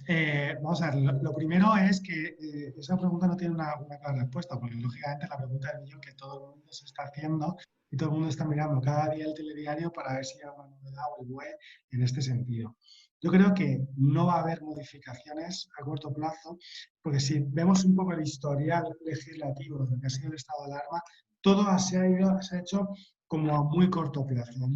vamos a ver, lo primero es que esa pregunta no tiene una clara respuesta, porque lógicamente la pregunta del millón que todo el mundo se está haciendo y todo el mundo está mirando cada día el telediario para ver si hay alguna novedad o el BOE en este sentido. Yo creo que no va a haber modificaciones a corto plazo, porque si vemos un poco el historial legislativo de lo que ha sido el estado de alarma, todo se ha hecho como a muy corto plazo,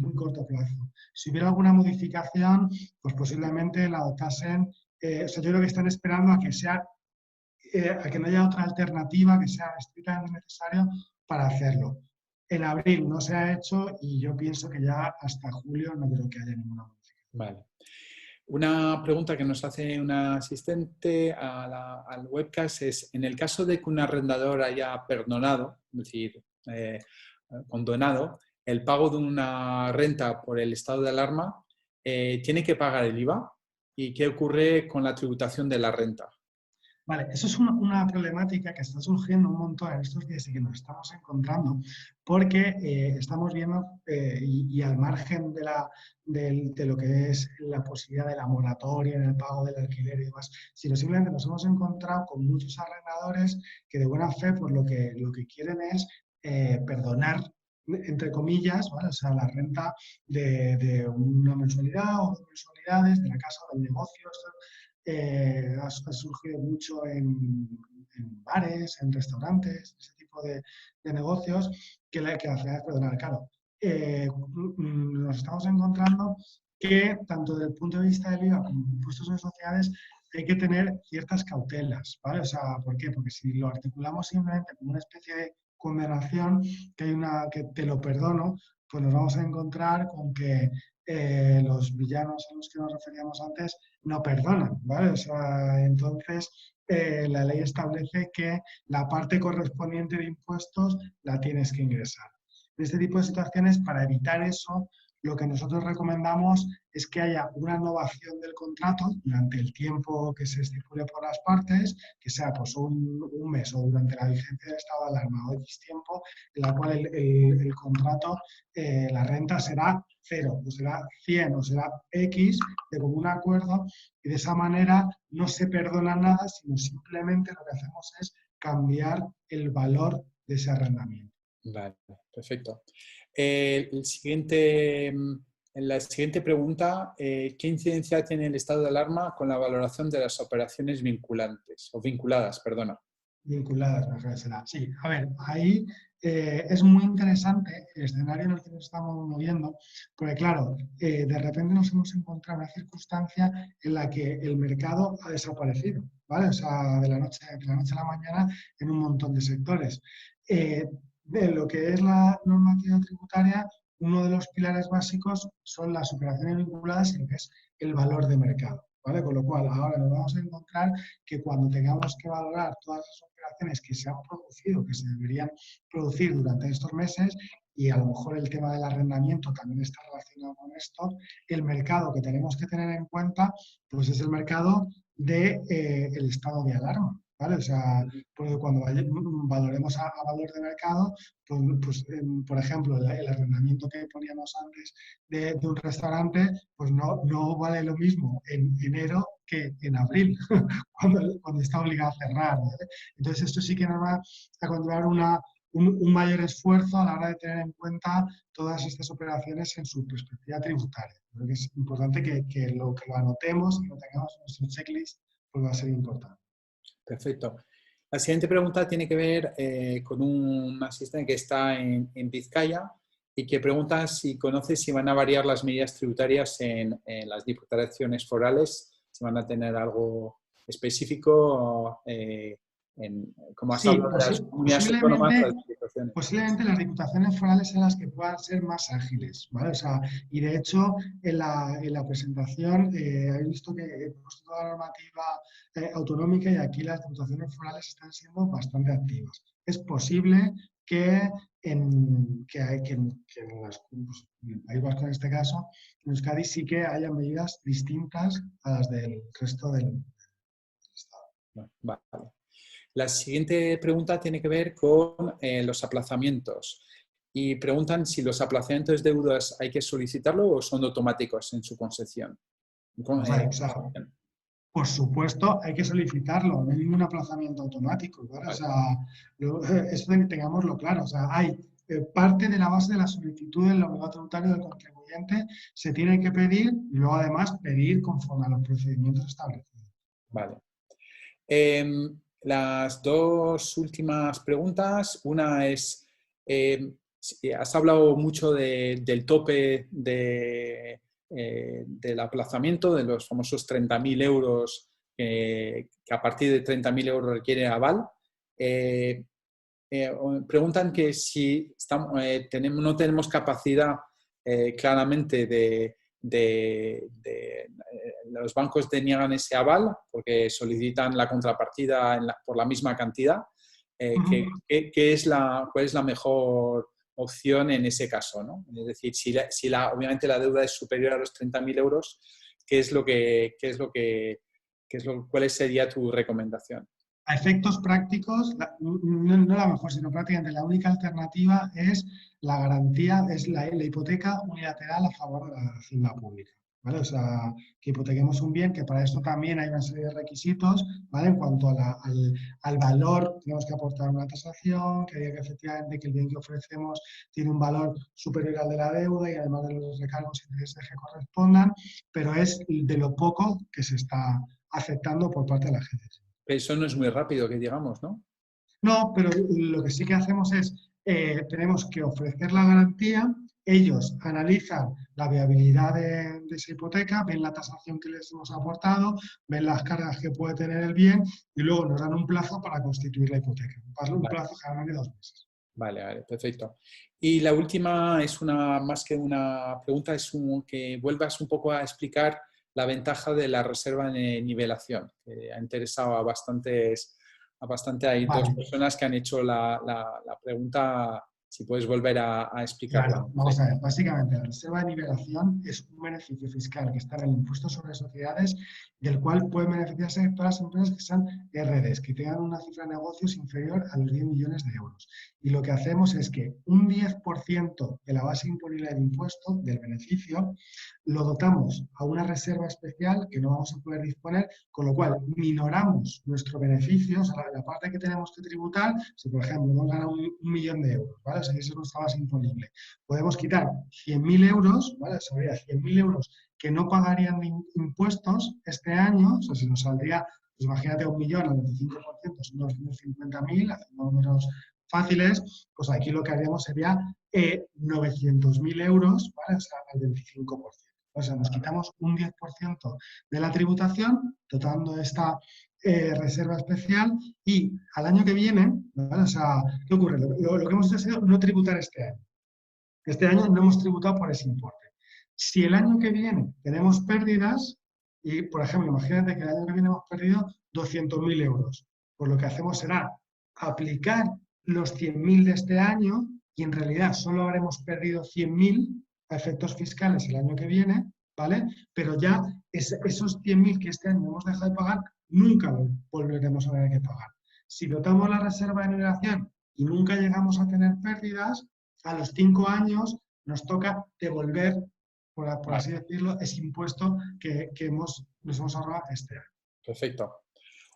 Si hubiera alguna modificación, pues posiblemente la adoptasen. O sea, yo creo que están esperando a que no haya otra alternativa que sea estrictamente necesario para hacerlo. En abril no se ha hecho y yo pienso que ya hasta julio no creo que haya ninguna modificación. Vale. Una pregunta que nos hace una asistente al webcast es, en el caso de que un arrendador haya perdonado, es decir, condonado, el pago de una renta por el estado de alarma, ¿tiene que pagar el IVA? ¿Y qué ocurre con la tributación de la renta? Vale, eso es una problemática que está surgiendo un montón en estos días y que nos estamos encontrando porque estamos viendo y al margen de lo que es la posibilidad de la moratoria en el pago del alquiler y demás, sino simplemente nos hemos encontrado con muchos arrendadores que de buena fe pues lo que quieren es perdonar entre comillas, ¿vale? O sea, la renta de una mensualidad o 2 mensualidades de la casa o del negocio. Esto ha surgido mucho en bares, en restaurantes, ese tipo de negocios que al final es perdonar, claro. Nos estamos encontrando que tanto desde el punto de vista del IVA como impuestos de sociedades hay que tener ciertas cautelas, ¿vale? O sea, ¿por qué? Porque si lo articulamos simplemente como una especie de condenación, que te lo perdono, pues nos vamos a encontrar con que los villanos a los que nos referíamos antes no perdonan, ¿vale? O sea, entonces la ley establece que la parte correspondiente de impuestos la tienes que ingresar. En este tipo de situaciones, para evitar eso, lo que nosotros recomendamos es que haya una innovación del contrato durante el tiempo que se estipule por las partes, que sea pues un mes o durante la vigencia del estado de alarma o X tiempo, en la cual el contrato, la renta será 0, o será 100 o será X de común acuerdo, y de esa manera no se perdona nada, sino simplemente lo que hacemos es cambiar el valor de ese arrendamiento. Vale, perfecto. La siguiente pregunta, ¿qué incidencia tiene el estado de alarma con la valoración de las operaciones vinculantes o vinculadas, perdona? Vinculadas, mejor será. Sí, a ver, ahí es muy interesante el escenario en el que nos estamos moviendo, porque claro, de repente nos hemos encontrado en una circunstancia en la que el mercado ha desaparecido, ¿vale? O sea, de la noche a la mañana en un montón de sectores. De lo que es la normativa tributaria, uno de los pilares básicos son las operaciones vinculadas en lo que es el valor de mercado, ¿vale? Con lo cual, ahora nos vamos a encontrar que cuando tengamos que valorar todas las operaciones que se han producido, que se deberían producir durante estos meses, y a lo mejor el tema del arrendamiento también está relacionado con esto, el mercado que tenemos que tener en cuenta pues es el mercado del estado de alarma, ¿vale? O sea, porque cuando valoremos a valor de mercado, por ejemplo, el arrendamiento que poníamos antes de un restaurante, pues no vale lo mismo en enero que en abril, cuando está obligado a cerrar, ¿vale? Entonces, esto sí que nos va a conllevar un mayor esfuerzo a la hora de tener en cuenta todas estas operaciones en su perspectiva tributaria. Creo que es importante que lo anotemos y lo tengamos en nuestro checklist, pues va a ser importante. Perfecto. La siguiente pregunta tiene que ver con un asistente que está en Vizcaya y que pregunta si conoce si van a variar las medidas tributarias en las diputaciones forales, si van a tener algo específico, como has hablado de las comunidades autónomas, las diputaciones. Posiblemente las diputaciones forales sean las que puedan ser más ágiles, ¿vale? O sea, y de hecho, en la presentación he visto que he puesto toda la normativa autonómica y aquí las diputaciones forales están siendo bastante activas. Es posible que en el País Vasco, en este caso, en Euskadi sí que haya medidas distintas a las del resto del Estado. Vale. La siguiente pregunta tiene que ver con los aplazamientos y preguntan si los aplazamientos de deudas hay que solicitarlo o son automáticos en su concesión. Por supuesto, hay que solicitarlo, no hay ningún aplazamiento automático, ¿vale? O sea, eso tengámoslo claro. O sea, hay parte de la base de la solicitud del obligado tributario del contribuyente se tiene que pedir y luego además pedir conforme a los procedimientos establecidos. Vale. Las dos últimas preguntas. Una es, has hablado mucho del tope del aplazamiento, de los famosos 30.000 euros, que a partir de 30.000 euros requiere aval. Preguntan que si no tenemos capacidad claramente los bancos deniegan ese aval porque solicitan la contrapartida por la misma cantidad. ¿Cuál es la mejor opción en ese caso, ¿no? Es decir, obviamente la deuda es superior a los 30.000 euros, ¿cuál sería tu recomendación? A efectos prácticos, no la mejor, sino prácticamente la única alternativa es la garantía, es la hipoteca unilateral a favor de la hacienda pública. ¿vale? O sea, que hipotequemos un bien, que para esto también hay una serie de requisitos, ¿vale? En cuanto a al valor, tenemos que aportar una tasación, que diga que efectivamente que el bien que ofrecemos tiene un valor superior al de la deuda y además de los recargos y intereses que correspondan, pero es de lo poco que se está aceptando por parte de la agencia. Eso no es muy rápido, que digamos, ¿no? No, pero lo que sí que hacemos es, tenemos que ofrecer la garantía, ellos analizan la viabilidad de esa hipoteca, ven la tasación que les hemos aportado, ven las cargas que puede tener el bien y luego nos dan un plazo para constituir la hipoteca. Un Vale, plazo generalmente de 2 meses. vale, perfecto. Y la última es más que una pregunta, que vuelvas un poco a explicar la ventaja de la reserva de nivelación, que ha interesado a bastante. Hay dos Vale. personas que han hecho la pregunta, si puedes volver a explicarla. Claro, vamos a ver, básicamente la reserva de nivelación es un beneficio fiscal que está en el impuesto sobre sociedades del cual pueden beneficiarse todas las empresas que sean RDs, que tengan una cifra de negocios inferior a los 10 millones de euros. Y lo que hacemos es que un 10% de la base imponible del impuesto, del beneficio, lo dotamos a una reserva especial que no vamos a poder disponer, con lo cual minoramos nuestro beneficio, o sea, la parte que tenemos que tributar, si por ejemplo hemos ganado 1 millón de euros, ¿vale? O sea, esa es nuestra base imponible. Podemos quitar 100.000 euros, ¿vale? Sería 100.000 euros que no pagarían impuestos este año, o sea, si nos saldría, pues imagínate 1 millón al 25%, son 250.000, haciendo números fáciles, pues aquí lo que haríamos sería 900.000 euros, ¿vale? O sea, al 25%. O sea, nos quitamos un 10% de la tributación, dotando esta reserva especial y al año que viene, ¿vale? O sea, ¿qué ocurre? Lo que hemos hecho ha sido no tributar este año. Este año no hemos tributado por ese importe. Si el año que viene tenemos pérdidas, y por ejemplo, imagínate que el año que viene hemos perdido 200.000 euros, pues lo que hacemos será aplicar los 100.000 de este año y en realidad solo habremos perdido 100.000 a efectos fiscales el año que viene, ¿vale? Pero ya esos 100.000 que este año hemos dejado de pagar, nunca lo volveremos a tener que pagar. Si dotamos la reserva de nivelación y nunca llegamos a tener pérdidas, a los 5 años nos toca devolver, por Vale, así decirlo, ese impuesto que nos hemos ahorrado este año. perfecto.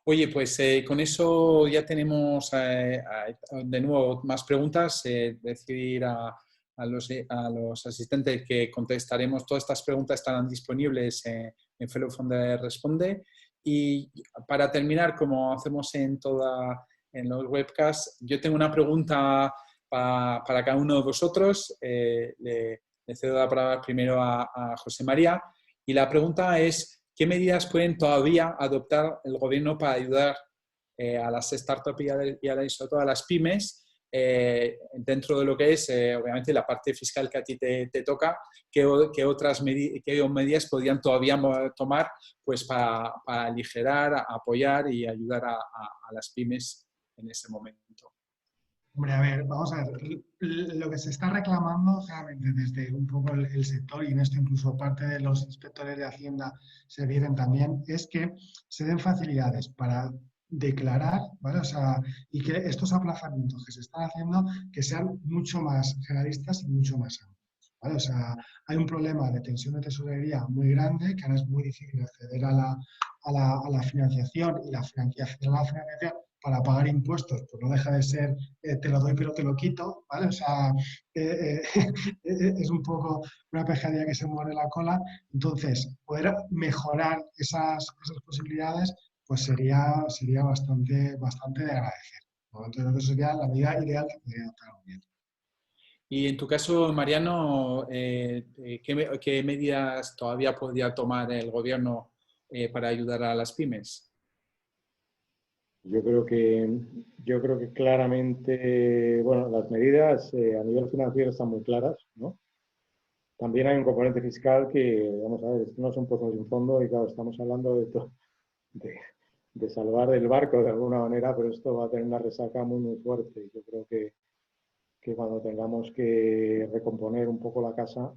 Oye, pues con eso ya tenemos de nuevo más preguntas. Decir a los asistentes que contestaremos. Todas estas preguntas estarán disponibles en Fellow Founder Responde. Y para terminar, como hacemos en los webcasts, yo tengo una pregunta para cada uno de vosotros. Le cedo la palabra primero a José María. Y la pregunta es: ¿qué medidas pueden todavía adoptar el gobierno para ayudar a las startups y sobre todo a las pymes dentro de lo que es, obviamente, la parte fiscal que a ti te toca? ¿Qué otras medidas podrían todavía tomar pues, para aligerar, apoyar y ayudar a las pymes en ese momento? Hombre, a ver, vamos a ver. Lo que se está reclamando claramente desde un poco el sector, y en esto incluso parte de los inspectores de Hacienda se vienen también, es que se den facilidades para declarar, ¿vale? O sea, y que estos aplazamientos que se están haciendo que sean mucho más generalistas y mucho más amplios, ¿vale? O sea, hay un problema de tensión de tesorería muy grande, que ahora es muy difícil acceder a la financiación, y la financiación para pagar impuestos, pues no deja de ser te lo doy pero te lo quito, ¿vale? O sea, es un poco una pescadilla que se muerde la cola. Entonces, poder mejorar esas posibilidades, pues sería bastante de agradecer, ¿no? Entonces, creo que eso sería la medida ideal que podría adoptar el gobierno. Y en tu caso, Mariano, ¿qué medidas todavía podría tomar el gobierno para ayudar a las pymes? Yo creo que claramente, bueno, las medidas a nivel financiero están muy claras, ¿no? También hay un componente fiscal que, vamos a ver, esto no son pozos sin fondo y claro, estamos hablando de salvar el barco de alguna manera, pero esto va a tener una resaca muy, muy fuerte. Yo creo que cuando tengamos que recomponer un poco la casa,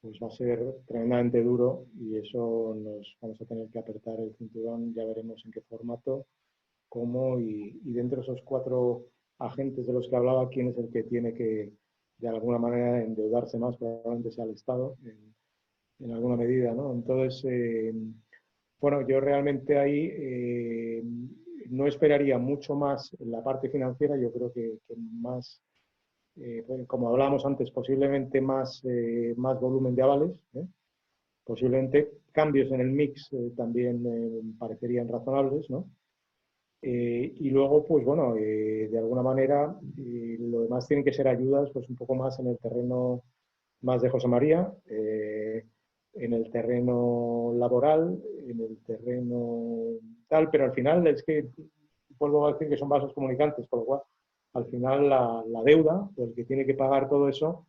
pues va a ser tremendamente duro y eso nos vamos a tener que apretar el cinturón, ya veremos en qué formato, cómo y dentro de esos 4 agentes de los que hablaba, quién es el que tiene que de alguna manera endeudarse más, probablemente sea el Estado en alguna medida, ¿no? Entonces, bueno, yo realmente ahí no esperaría mucho más en la parte financiera, yo creo que más, pues, como hablábamos antes, posiblemente más volumen de avales, ¿eh? Posiblemente cambios en el mix también parecerían razonables, ¿no? Y luego, pues bueno, de alguna manera, lo demás tienen que ser ayudas, pues un poco más en el terreno más de José María, en el terreno laboral, en el terreno tal, pero al final es que, vuelvo a decir que son vasos comunicantes, por lo cual, al final la deuda, o el que tiene que pagar todo eso,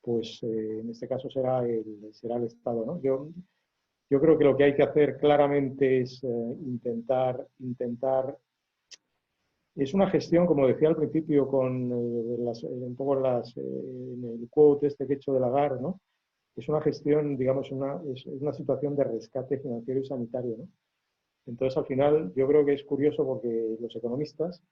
pues en este caso será el Estado, ¿no? Yo creo que lo que hay que hacer claramente es intentar es una gestión, como decía al principio, con un poco en el quote este que he hecho de Lagarde, ¿no? Es una gestión, digamos, es una situación de rescate financiero y sanitario, ¿no? Entonces, al final, yo creo que es curioso porque los economistas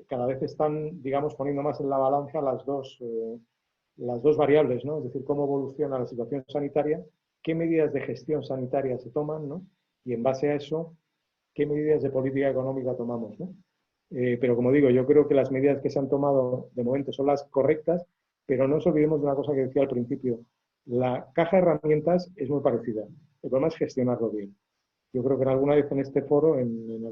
cada vez están, digamos, poniendo más en la balanza las dos variables, ¿no? Es decir, cómo evoluciona la situación sanitaria, qué medidas de gestión sanitaria se toman, ¿no? Y en base a eso, qué medidas de política económica tomamos, ¿no? Pero como digo, yo creo que las medidas que se han tomado de momento son las correctas, pero no nos olvidemos de una cosa que decía al principio. La caja de herramientas es muy parecida. El problema es gestionarlo bien. Yo creo que en alguna vez en este foro, en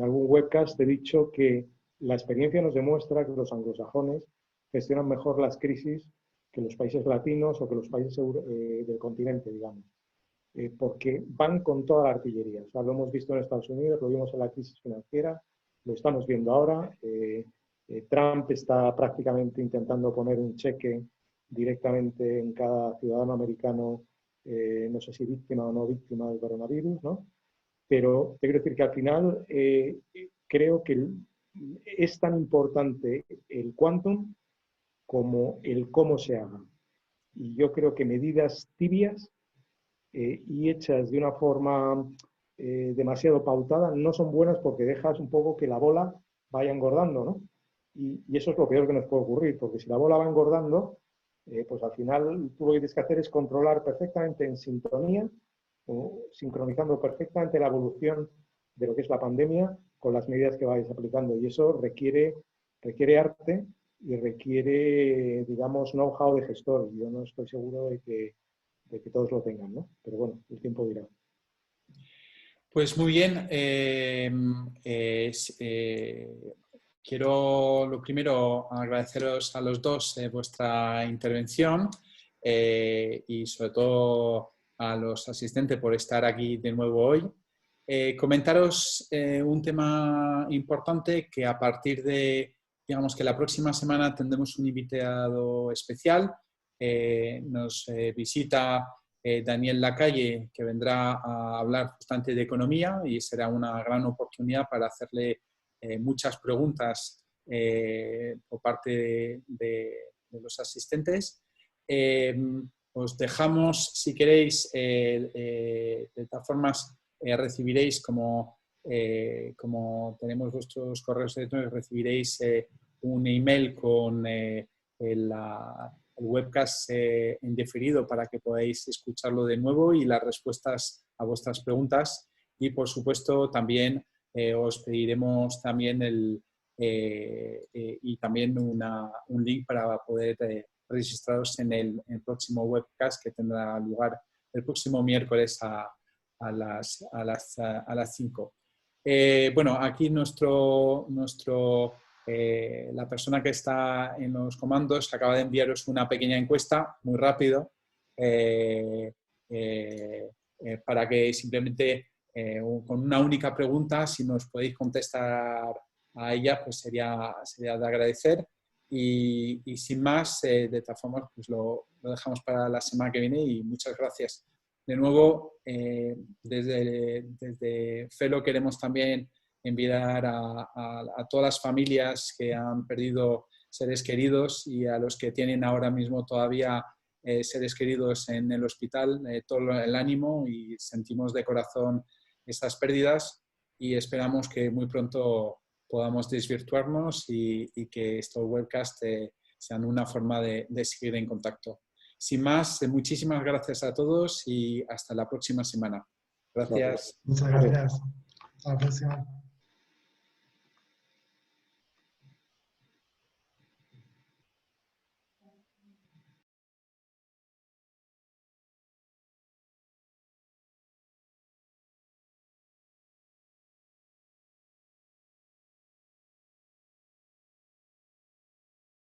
algún webcast, he dicho que la experiencia nos demuestra que los anglosajones gestionan mejor las crisis que los países latinos o que los países del continente, digamos. Porque van con toda la artillería. O sea, lo hemos visto en Estados Unidos, lo vimos en la crisis financiera, lo estamos viendo ahora. Trump está prácticamente intentando poner un cheque directamente en cada ciudadano americano, no sé si víctima o no víctima del coronavirus, ¿no? Pero te quiero decir que al final creo que es tan importante el quantum como el cómo se haga. Y yo creo que medidas tibias y hechas de una forma demasiado pautada no son buenas porque dejas un poco que la bola vaya engordando, ¿no? Y eso es lo peor que nos puede ocurrir, porque si la bola va engordando, pues al final tú lo que tienes que hacer es controlar perfectamente en sintonía, o sincronizando perfectamente la evolución de lo que es la pandemia con las medidas que vais aplicando. Y eso requiere arte y requiere, digamos, know-how de gestor. Yo no estoy seguro de que todos lo tengan, ¿no? Pero bueno, el tiempo dirá. Pues muy bien. Quiero lo primero agradeceros a los dos vuestra intervención y sobre todo a los asistentes por estar aquí de nuevo hoy. Comentaros un tema importante que a partir de, digamos que la próxima semana tendremos un invitado especial. Nos visita Daniel Lacalle, que vendrá a hablar justamente de economía y será una gran oportunidad para hacerle muchas preguntas por parte de los asistentes. Os dejamos, si queréis, de todas formas, recibiréis como tenemos vuestros correos electrónicos, recibiréis un email con el webcast en diferido para que podáis escucharlo de nuevo y las respuestas a vuestras preguntas. Y, por supuesto, también os pediremos también y también un link para poder registraros en el próximo webcast que tendrá lugar el próximo miércoles a las 5. Bueno, aquí la persona que está en los comandos acaba de enviaros una pequeña encuesta, muy rápido, para que simplemente con una única pregunta, si nos podéis contestar a ella, pues sería de agradecer. Y sin más, de todas formas, pues lo dejamos para la semana que viene y muchas gracias. De nuevo, desde FELO queremos también enviar a todas las familias que han perdido seres queridos y a los que tienen ahora mismo todavía seres queridos en el hospital, todo el ánimo, y sentimos de corazón estas pérdidas y esperamos que muy pronto podamos desvirtuarnos y que estos webcasts sean una forma de seguir en contacto. sin más, muchísimas gracias a todos y hasta la próxima semana. Gracias. Muchas gracias. Hasta la próxima.